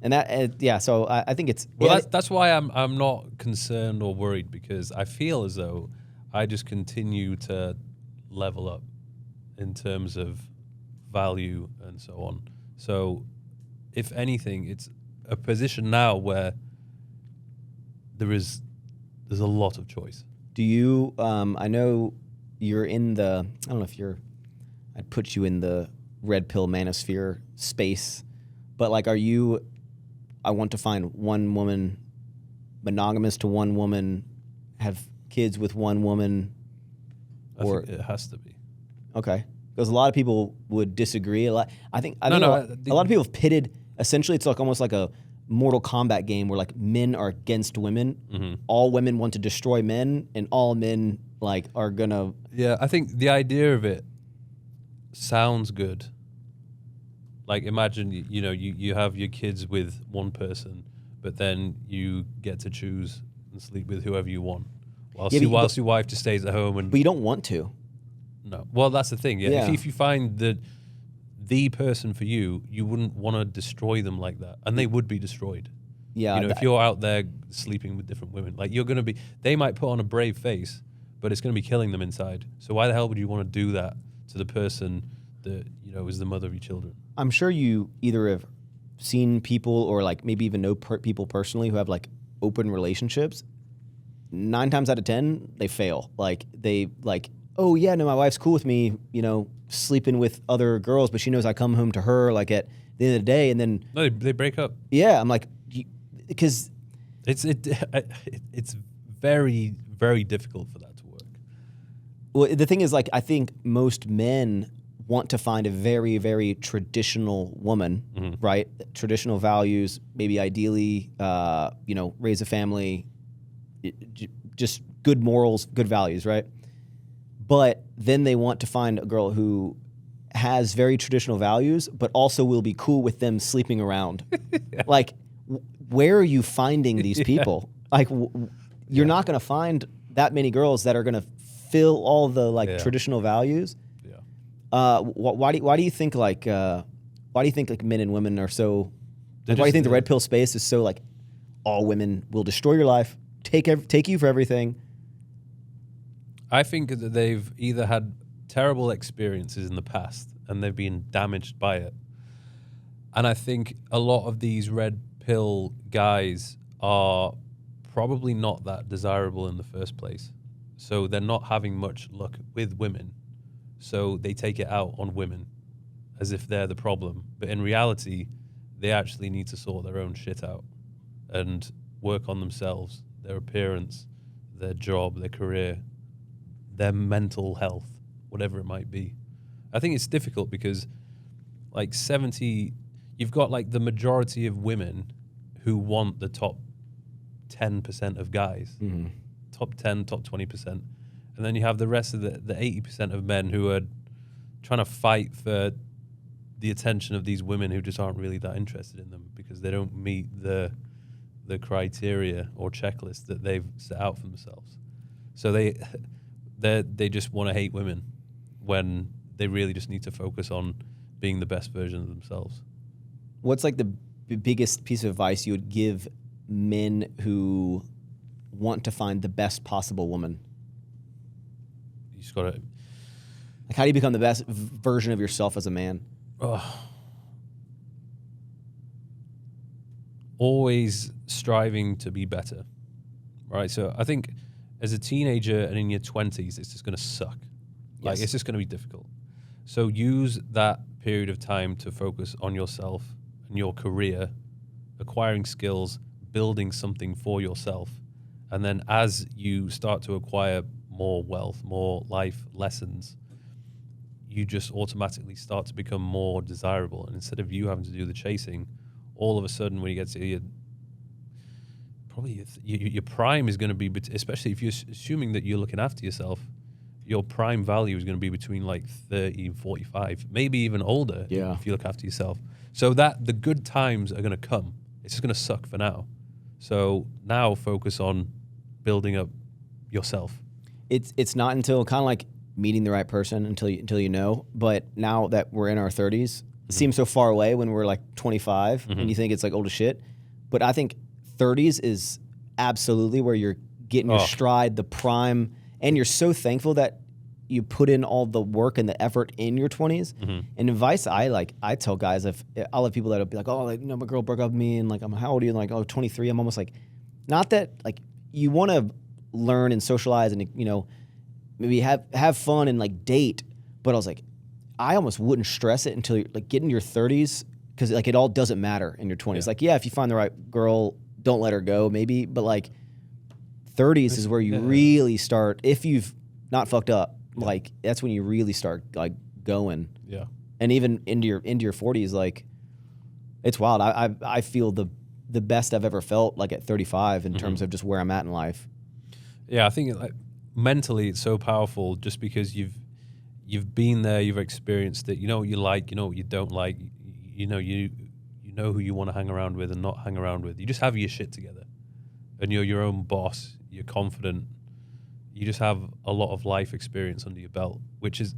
And that, so I think it's... Well, that's why I'm not concerned or worried, because I feel as though I just continue to level up in terms of value and so on. So if anything, it's a position now where there's a lot of choice. Do you, I know you're in the, I don't know if I'd put you in the red pill manosphere space, but like, I want to find one woman, monogamous to one woman, have kids with one woman? I think it has to be. Okay. Because a lot of people would disagree. I think a lot of people have pitted, essentially it's like almost like a Mortal Kombat game where like men are against women. Mm-hmm. All women want to destroy men, and all men like are gonna. Yeah, I think the idea of it sounds good. Like imagine you have your kids with one person, but then you get to choose and sleep with whoever you want, whilst your wife just stays at home and. But you don't want to. No, well that's the thing. Yeah, If you find the person for you, you wouldn't want to destroy them like that, and they would be destroyed. Yeah, if you're out there sleeping with different women, like they might put on a brave face, but it's going to be killing them inside. So why the hell would you want to do that to the person that is the mother of your children? I'm sure you either have seen people or like maybe even know people personally who have like open relationships. 9 times out of 10, they fail. Like they like, oh yeah, no, my wife's cool with me, sleeping with other girls, but she knows I come home to her like at the end of the day, and then no, they break up. Yeah, I'm like, because it's very, very difficult for that to work. Well, the thing is, like, I think most men want to find a very, very traditional woman, Mm-hmm. right? Traditional values, maybe ideally, raise a family, just good morals, good values, right? But then they want to find a girl who has very traditional values, but also will be cool with them sleeping around. Yeah. Like, where are you finding these people? Like, you're not going to find that many girls that are going to fill all the traditional values. Yeah. Why do you think like men and women are so? Why do you think the red pill space is so like all women will destroy your life, take you for everything? I think that they've either had terrible experiences in the past and they've been damaged by it. And I think a lot of these red pill guys are probably not that desirable in the first place. So they're not having much luck with women. So they take it out on women as if they're the problem. But in reality, they actually need to sort their own shit out and work on themselves, their appearance, their job, their career, their mental health, whatever it might be. I think it's difficult because like you've got like the majority of women who want the top 10% of guys, mm-hmm. top 10, top 20%. And then you have the rest of the 80% of men who are trying to fight for the attention of these women who just aren't really that interested in them because they don't meet the criteria or checklist that they've set out for themselves. So they just want to hate women when they really just need to focus on being the best version of themselves. What's like the biggest piece of advice you would give men who want to find the best possible woman? You just got to... Like, how do you become the best version of yourself as a man? Always striving to be better, right? So I think as a teenager and in your 20s, it's just going to suck. Like, Yes. it's just going to be difficult. So use that period of time to focus on yourself and your career, acquiring skills, building something for yourself. And then as you start to acquire more wealth, more life lessons, you just automatically start to become more desirable. And instead of you having to do the chasing, all of a sudden when you get to your prime is going to be, especially if you're assuming that you're looking after yourself, your prime value is going to be between like 30 and 45, maybe even older if you look after yourself. So that the good times are going to come. It's just going to suck for now. So now focus on building up yourself. It's not until kind of like meeting the right person until you know. But now that we're in our 30s, it seems so far away when we're like 25 and you think it's like old as shit. But I think 30s is absolutely where you're getting your stride, the prime, and you're so thankful that you put in all the work and the effort in your 20s. And advice I tell guys, I'll have people that'll be like, oh, like, my girl broke up with me, and like, I'm how old are you? And like, oh, 23. I'm almost like, not that, like, you want to learn and socialize and, maybe have fun and like date, but I was like, I almost wouldn't stress it until you like get in your 30s, because like it all doesn't matter in your 20s. Like, yeah, if you find the right girl, don't let her go, maybe, but like 30s is where you really start, if you've not fucked up, like that's when you really start like going. Yeah. And even into your 40s, like it's wild. I feel the best I've ever felt like at 35 in terms of just where I'm at in life. Yeah, I think like mentally it's so powerful just because you've been there, you've experienced it. You know what you like, you know what you don't like. You know who you want to hang around with and not hang around with. You just have your shit together, and you're your own boss. You're confident. You just have a lot of life experience under your belt, which is,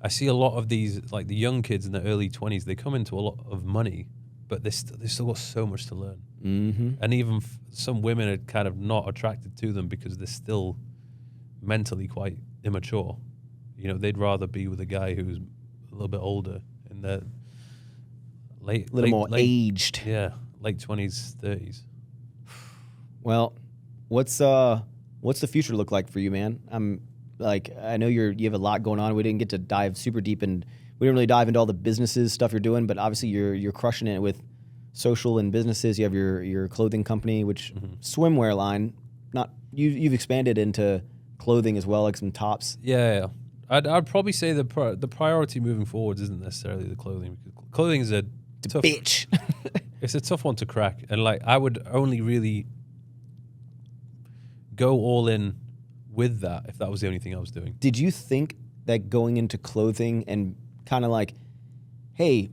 I see a lot of these, like the young kids in the early 20s, they come into a lot of money, but they still got so much to learn. And even some women are kind of not attracted to them because they're still mentally quite immature. They'd rather be with a guy who's a little bit older in their more aged. Yeah, late 20s, 30s. Well, what's the future look like for you, man? I know you have a lot going on. We didn't get to dive super deep, and we didn't really dive into all the businesses stuff you're doing, but obviously you're crushing it with social and businesses. You have your clothing company, which swimwear line. You've expanded into clothing as well, like some tops. Yeah. I'd probably say the priority moving forward isn't necessarily the clothing. Clothing is tough bitch. It's a tough one to crack, and like I would only really go all in with that if that was the only thing I was doing. Did you think that going into clothing and kind of like, hey,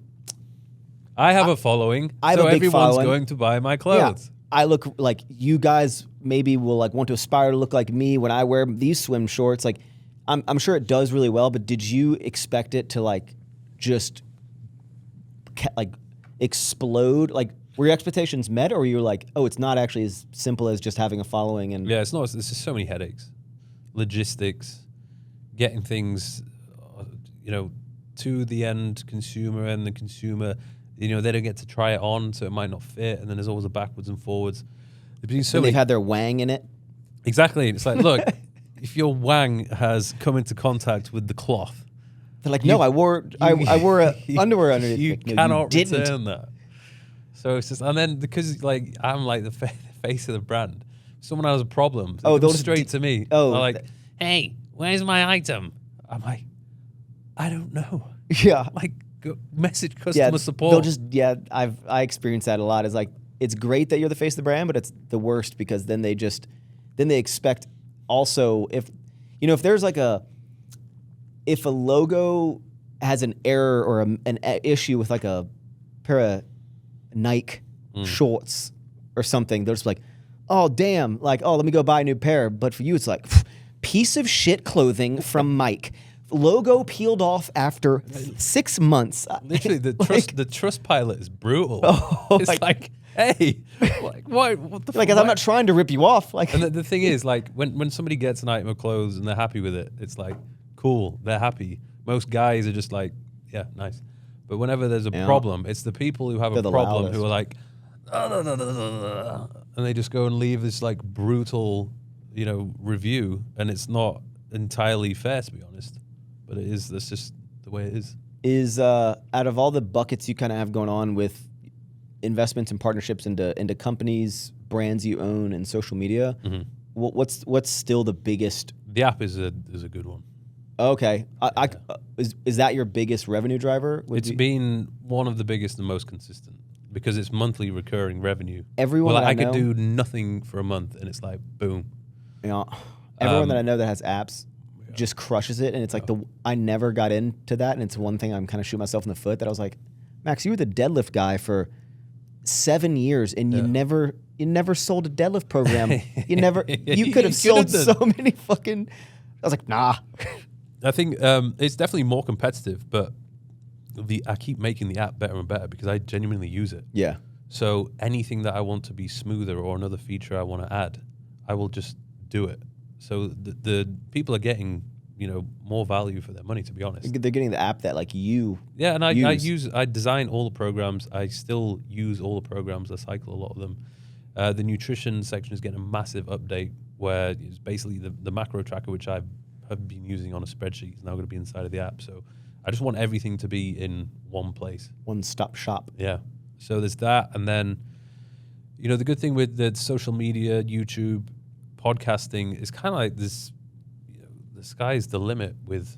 I have a following, I have so a big everyone's following. going to buy my clothes. Yeah, I look like you guys maybe will like want to aspire to look like me when I wear these swim shorts. Like, I'm sure it does really well, but did you expect it to like just like explode? Like, were your expectations met, or were you like, oh, it's not actually as simple as just having a following? And yeah, it's not. There's just so many headaches, logistics, getting things, to the end consumer, and the consumer, they don't get to try it on, so it might not fit, and then there's always a backwards and forwards. They've had their wang in it. Exactly. It's like, look, if your wang has come into contact with the cloth, they're like, no, I wore a underwear underneath. You like, no, cannot you didn't. return that. So it's just, and then because like I'm like the face of the brand, someone has a problem. They'll come straight to me. Oh, they're like, hey, where's my item? I'm like, I don't know. Yeah. Like, go message customer support. They'll just I experience that a lot. Is like, it's great that you're the face of the brand, but it's the worst because then they expect also if there's like if a logo has an error or an issue with like a pair of Nike shorts or something, they're just like, oh damn, like, oh, let me go buy a new pair. But for you, it's like, piece of shit clothing from Mike. Logo peeled off after 6 months. Literally, the trust pilot is brutal. Oh, it's like, hey, like, what the fuck? Like, I'm not trying to rip you off. Like, and the thing is, like, when somebody gets an item of clothes and they're happy with it, it's like, cool, they're happy. Most guys are just like, yeah, nice. But whenever there's a problem, it's the people who have a problem loudest. Who are like, and they just go and leave this like brutal, review, and it's not entirely fair, to be honest. But it is. That's just the way it is. Is out of all the buckets you kind of have going on with investments and partnerships into companies, brands you own, and social media, what's still the biggest? The app is a good one. Okay, is that your biggest revenue driver? It's been one of the biggest and most consistent because it's monthly recurring revenue. Everyone that I know, could do nothing for a month, and it's like boom. Everyone that I know that has apps just crushes it, and it's like I never got into that, and it's one thing I'm kind of shooting myself in the foot that I was like, Max, you were the deadlift guy for 7 years, and you never sold a deadlift program. You could have sold so many fucking. I was like, nah. I think it's definitely more competitive, but I keep making the app better and better because I genuinely use it. Yeah. So anything that I want to be smoother or another feature I want to add, I will just do it. So the people are getting more value for their money, to be honest. They're getting the app that like you. Yeah, and I design all the programs. I still use all the programs. I cycle a lot of them. The nutrition section is getting a massive update where it's basically the macro tracker, which I have been using on a spreadsheet, is now going to be inside of the app. So I just want everything to be in one place. One-stop shop. Yeah. So there's that. And then, the good thing with the social media, YouTube, podcasting is kind of like this, the sky's the limit with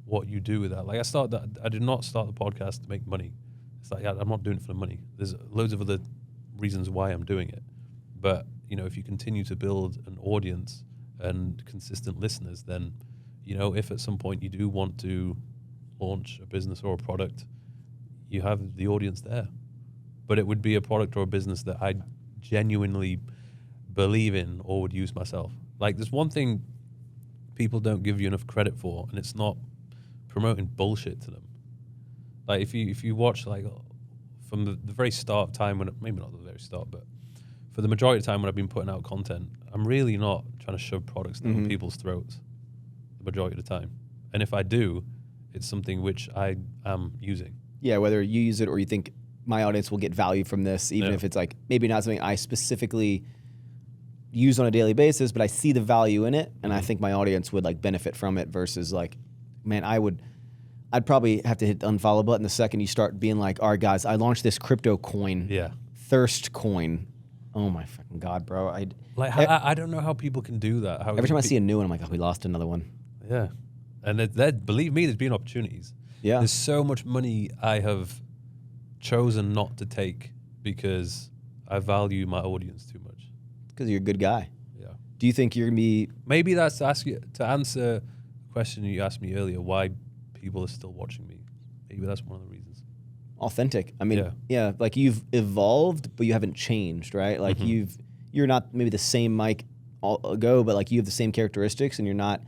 what you do with that. Like I did not start the podcast to make money. It's like, I'm not doing it for the money. There's loads of other reasons why I'm doing it. But, if you continue to build an audience and consistent listeners, then, if at some point you do want to launch a business or a product, you have the audience there. But it would be a product or a business that I genuinely believe in or would use myself. Like, there's one thing people don't give you enough credit for, and it's not promoting bullshit to them. Like, if you watch, like, from the very start of time, maybe not the very start, but for the majority of the time when I've been putting out content, I'm really not trying to shove products down people's throats the majority of the time. And if I do, it's something which I am using. Yeah, whether you use it or you think my audience will get value from this, even if it's like maybe not something I specifically use on a daily basis, but I see the value in it, and I think my audience would like benefit from it versus like, man, I'd probably have to hit the unfollow button the second you start being like, all right, guys, I launched this crypto coin, Thirst coin. Oh my fucking God, bro. I don't know how people can do that. Every time I see a new one, I'm like, oh, we lost another one. Yeah. And believe me, there's been opportunities. Yeah. There's so much money I have chosen not to take because I value my audience too much. Because you're a good guy. Yeah. Do you think you're going to be... Maybe that's to answer a question you asked me earlier, why people are still watching me. Maybe that's one of the reasons. Authentic. I mean, like you've evolved, but you haven't changed, right? Like you're not maybe the same Mike ago, but like you have the same characteristics, and you're not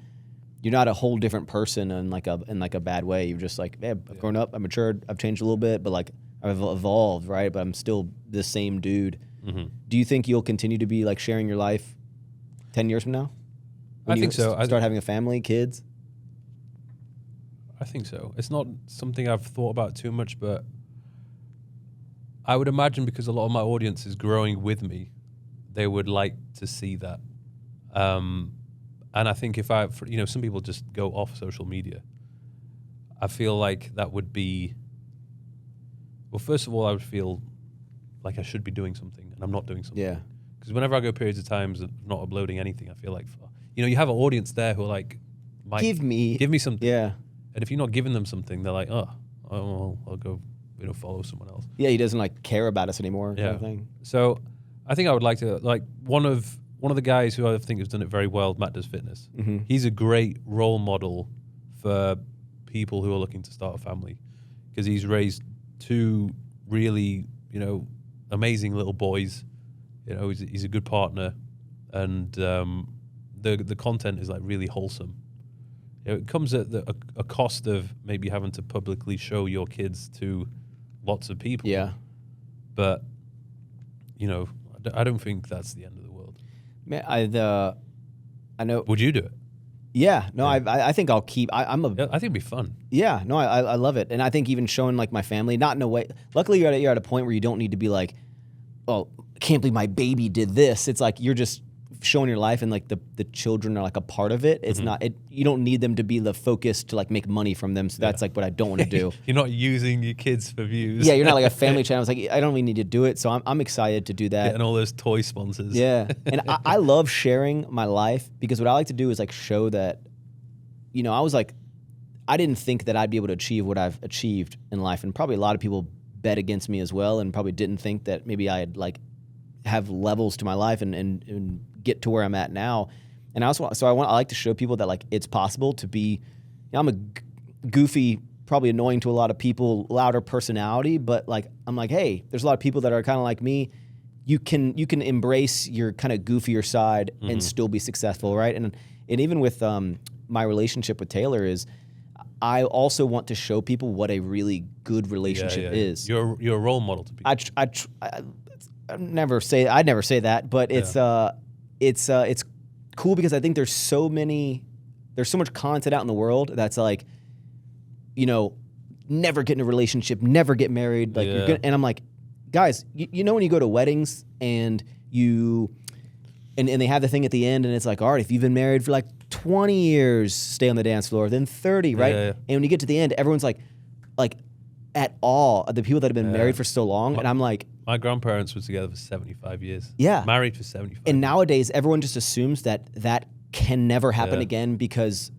a whole different person in like a bad way. You're just like, hey, I've grown up, I've matured, I've changed a little bit, but like I've evolved, right? But I'm still the same dude. Do you think you'll continue to be like sharing your life 10 years from now? I think so. Start having a family, kids? I think so. It's not something I've thought about too much, but I would imagine because a lot of my audience is growing with me, they would like to see that. And I think if some people just go off social media. I feel like that would be, well, first of all, I would feel like I should be doing something and I'm not doing something. Yeah. Because whenever I go periods of times of not uploading anything, I feel like, you have an audience there who are like, give me something. Yeah. And if you're not giving them something, they're like, I'll go, follow someone else. Yeah, he doesn't like care about us anymore. Yeah. Kind of thing. So I think I would like to, like, one of the guys who I think has done it very well, Matt Does Fitness. He's a great role model for people who are looking to start a family because he's raised two really, amazing little boys. He's a good partner, and the content is like really wholesome. It comes at a cost of maybe having to publicly show your kids to lots of people. Yeah. But, I don't think that's the end of the world. Man, I know. Would you do it? Yeah. No, yeah. I think I'll keep. I think it'd be fun. Yeah. No, I love it, and I think even showing like my family, not in a way. Luckily, you're at a point where you don't need to be like, oh, I can't believe my baby did this. It's like you're just showing your life, and like the children are like a part of it. It's not. You don't need them to be the focus to like make money from them. So that's like what I don't want to do. You're not using your kids for views. Yeah, you're not like a family channel. It's like I don't really need to do it. So I'm excited to do that. Getting all those toy sponsors. Yeah, and I love sharing my life because what I like to do is like show that, I was like, I didn't think that I'd be able to achieve what I've achieved in life, and probably a lot of people bet against me as well, and probably didn't think that maybe I'd like have levels to my life and get to where I'm at now. And I like to show people that like it's possible to be. I'm a goofy, probably annoying to a lot of people, louder personality, but like I'm like, hey, there's a lot of people that are kind of like me. You can embrace your kind of goofier side and still be successful, right? And even with my relationship with Taylor is, I also want to show people what a really good relationship is. You're a role model to people. I'd never say that, but it's cool because I think there's so many there's so much content out in the world that's like, you know, never get in a relationship, never get married. Like you're good. And I'm like, guys, you know when you go to weddings and and they have the thing at the end and it's like, all right, if you've been married for like 20 years, stay on the dance floor, then 30, right? And when you get to the end, everyone's like at awe of the people that have been married for so long. And I'm like, my grandparents were together for 75 years. Yeah. Married for 75 And years. nowadays, everyone just assumes that can never happen again because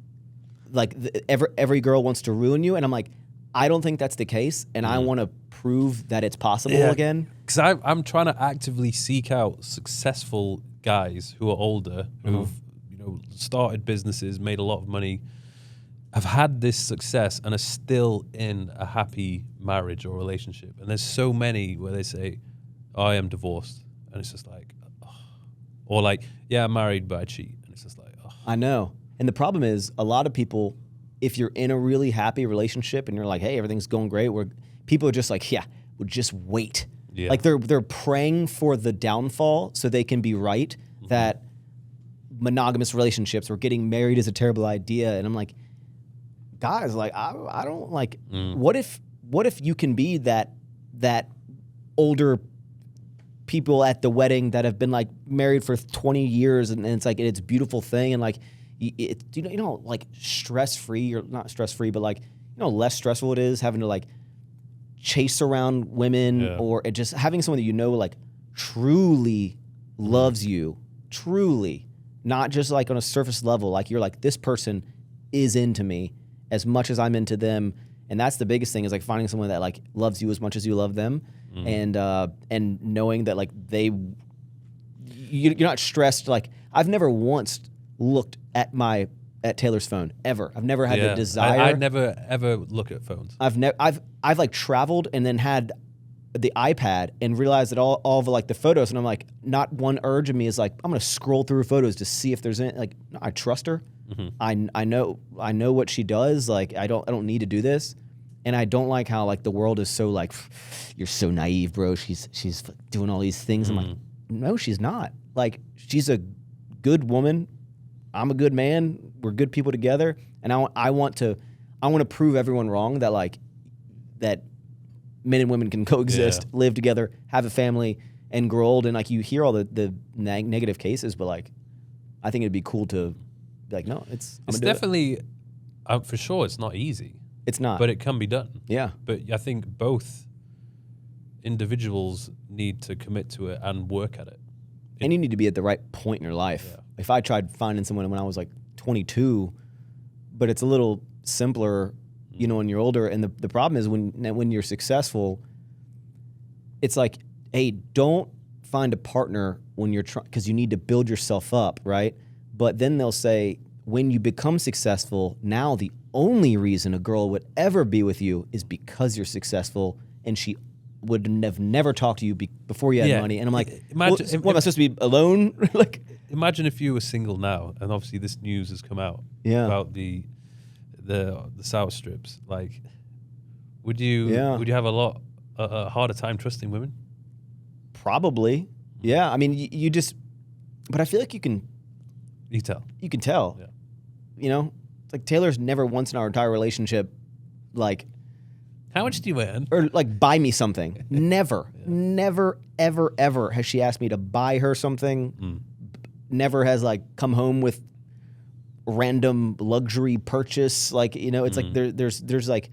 like every girl wants to ruin you. And I'm like, I don't think that's the case. And I want to prove that it's possible again. Because I'm trying to actively seek out successful guys who are older, who've started businesses, made a lot of money, have had this success and are still in a happy marriage or relationship. And there's so many where they say, I am divorced. And it's just like, oh. Or like, yeah, I'm married, but I cheat. And it's just like, oh. I know. And the problem is a lot of people, if you're in a really happy relationship and you're like, hey, everything's going great, where people are just like, yeah, we'll just wait. Yeah. Like they're praying for the downfall so they can be right that monogamous relationships or getting married is a terrible idea. And I'm like, guys, like I don't like. What if you can be that older people at the wedding that have been like married for 20 years and it's like it's a beautiful thing and like it like stress free or not stress free but like less stressful it is having to like chase around women or just having someone that like truly loves you, truly, not just like on a surface level, like you're like this person is into me as much as I'm into them. And that's the biggest thing is like finding someone that like loves you as much as you love them and knowing that like you're not stressed. Like I've never once looked at Taylor's phone ever. I've never had the desire. I never ever look at phones. I've like traveled and then had the iPad and realized that all of like the photos and I'm like not one urge of me is like I'm gonna scroll through photos to see if there's any like no, I trust her. I know what she does. Like I don't need to do this, and I don't like how like the world is so like you're so naive, bro. She's doing all these things. I'm like, no, she's not. Like she's a good woman. I'm a good man. We're good people together, and I want to prove everyone wrong that like that men and women can coexist, live together, have a family, and grow old. And like you hear all the negative cases, but like I think it'd be cool to. Like no, it's definitely for sure. It's not easy. It's not, but it can be done. Yeah, but I think both individuals need to commit to it and work at it. And you need to be at the right point in your life. Yeah. If I tried finding someone when I was like 22, but it's a little simpler, when you're older. And the problem is when you're successful, it's like, hey, don't find a partner when you're trying because you need to build yourself up, right? But then they'll say, when you become successful, now the only reason a girl would ever be with you is because you're successful, and she would have never talked to you before you had money. And I'm like, what am I supposed to be alone? Like, imagine if you were single now, and obviously this news has come out about the sour strips. Like, would you have a harder time trusting women? Probably, yeah. I mean, you just, but I feel like you can. You can tell. Yeah. It's like Taylor's never once in our entire relationship, like, how much do you earn? Or like buy me something. Never, never, ever, ever has she asked me to buy her something. Never has like come home with random luxury purchase. Like, it's like there's like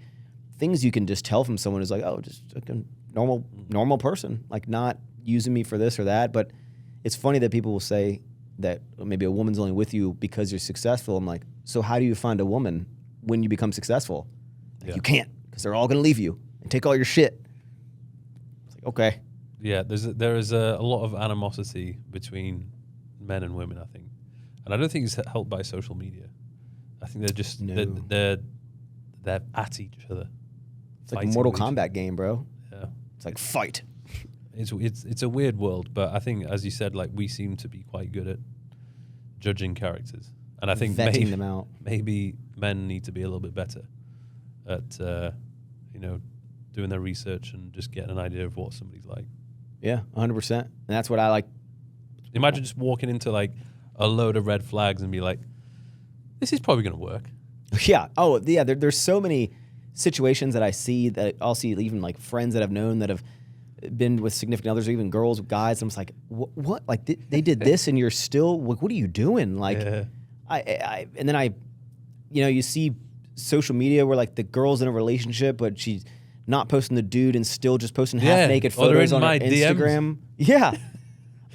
things you can just tell from someone who's like, oh, just like a normal person, like not using me for this or that. But it's funny that people will say that maybe a woman's only with you because you're successful. I'm like, so how do you find a woman when you become successful? Like, you can't, because they're all going to leave you and take all your shit. It's like, okay. Yeah, there is a lot of animosity between men and women, I think. And I don't think it's helped by social media. I think they're just, they're at each other. It's like a Mortal Kombat game, bro. Yeah. It's like, fight. It's a weird world, but I think, as you said, like we seem to be quite good at judging characters, and I think vetting them out. Maybe men need to be a little bit better at doing their research and just getting an idea of what somebody's like. Yeah, 100%. And that's what I like. Imagine just walking into like a load of red flags and be like, this is probably going to work. Yeah. Oh, yeah. There's so many situations that I see that I'll see even like friends that I've known that have been with significant others, or even girls, guys. I'm just like, what? Like they did this, and you're still. What are you doing? Like, and then you see social media where like the girl's in a relationship, but she's not posting the dude and still just posting half naked photos on her Instagram. DMs. Yeah.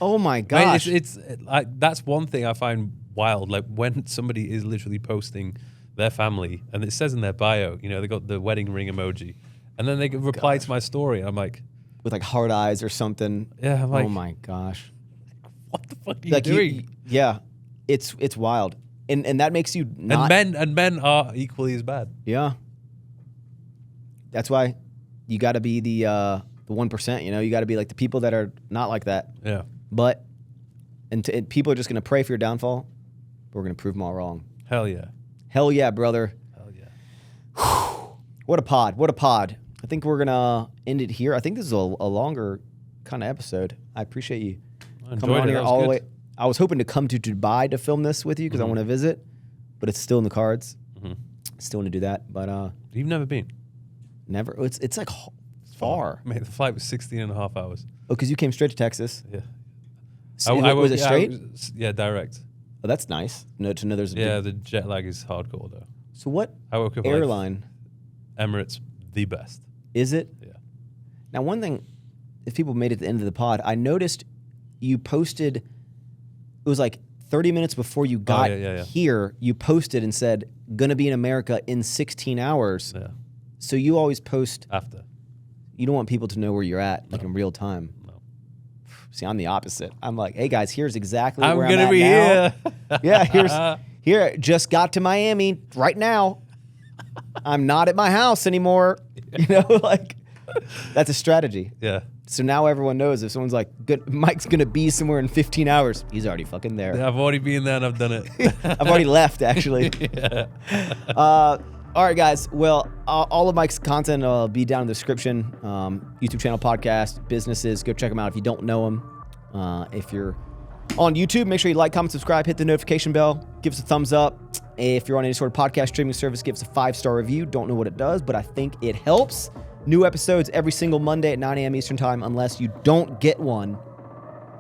Oh my gosh. Mate, it's like that's one thing I find wild. Like when somebody is literally posting their family, and it says in their bio, they got the wedding ring emoji, and then they reply to my story. I'm like, with like hard eyes or something. Yeah, I'm like, oh my gosh, what the fuck are you doing? Yeah, it's wild, and that makes you not. And men are equally as bad. Yeah, that's why you got to be the 1%. You got to be like the people that are not like that. Yeah, but and people are just gonna pray for your downfall. But we're gonna prove them all wrong. Hell yeah. Hell yeah, brother. Hell yeah. What a pod. What a pod. I think we're going to end it here. I think this is a longer kind of episode. I appreciate you coming on here all the way. I was hoping to come to Dubai to film this with you because I want to visit, but it's still in the cards. Still want to do that. But you've never been? Never. It's like far. Mate, the flight was 16 and a half hours. Oh, because you came straight to Texas? Yeah. So was it straight? Yeah, direct. Oh, that's nice. To know there's the jet lag is hardcore though. So what I woke up airline? Emirates, the best. Is it? Yeah. Now, one thing, if people made it to the end of the pod, I noticed you posted, it was like 30 minutes before you got here, you posted and said, gonna be in America in 16 hours. Yeah. So you always post after. You don't want people to know where you're at, like in real time. See, I'm the opposite. I'm like, hey guys, here's exactly where I'm at now. Yeah, here. Just got to Miami right now. I'm not at my house anymore. Like that's a strategy. Yeah. So now everyone knows if someone's like, Mike's gonna be somewhere in 15 hours, he's already fucking there. Yeah, I've already been there and I've done it. I've already left, actually. Yeah. All right, guys. Well, all of Mike's content will be down in the description. YouTube channel, podcast, businesses. Go check them out if you don't know them. If you're on YouTube, make sure you like, comment, subscribe, hit the notification bell. Give us a thumbs up. If you're on any sort of podcast streaming service, give us a 5-star review. Don't know what it does, but I think it helps. New episodes every single Monday at 9 a.m. Eastern Time, unless you don't get one.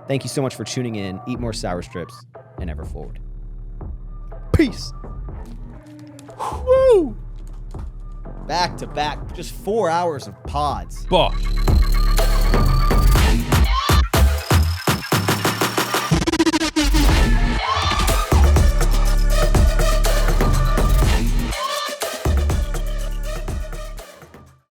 Thank you so much for tuning in. Eat more sour strips and ever forward. Peace. Woo! Back to back, just 4 hours of pods. Bosh.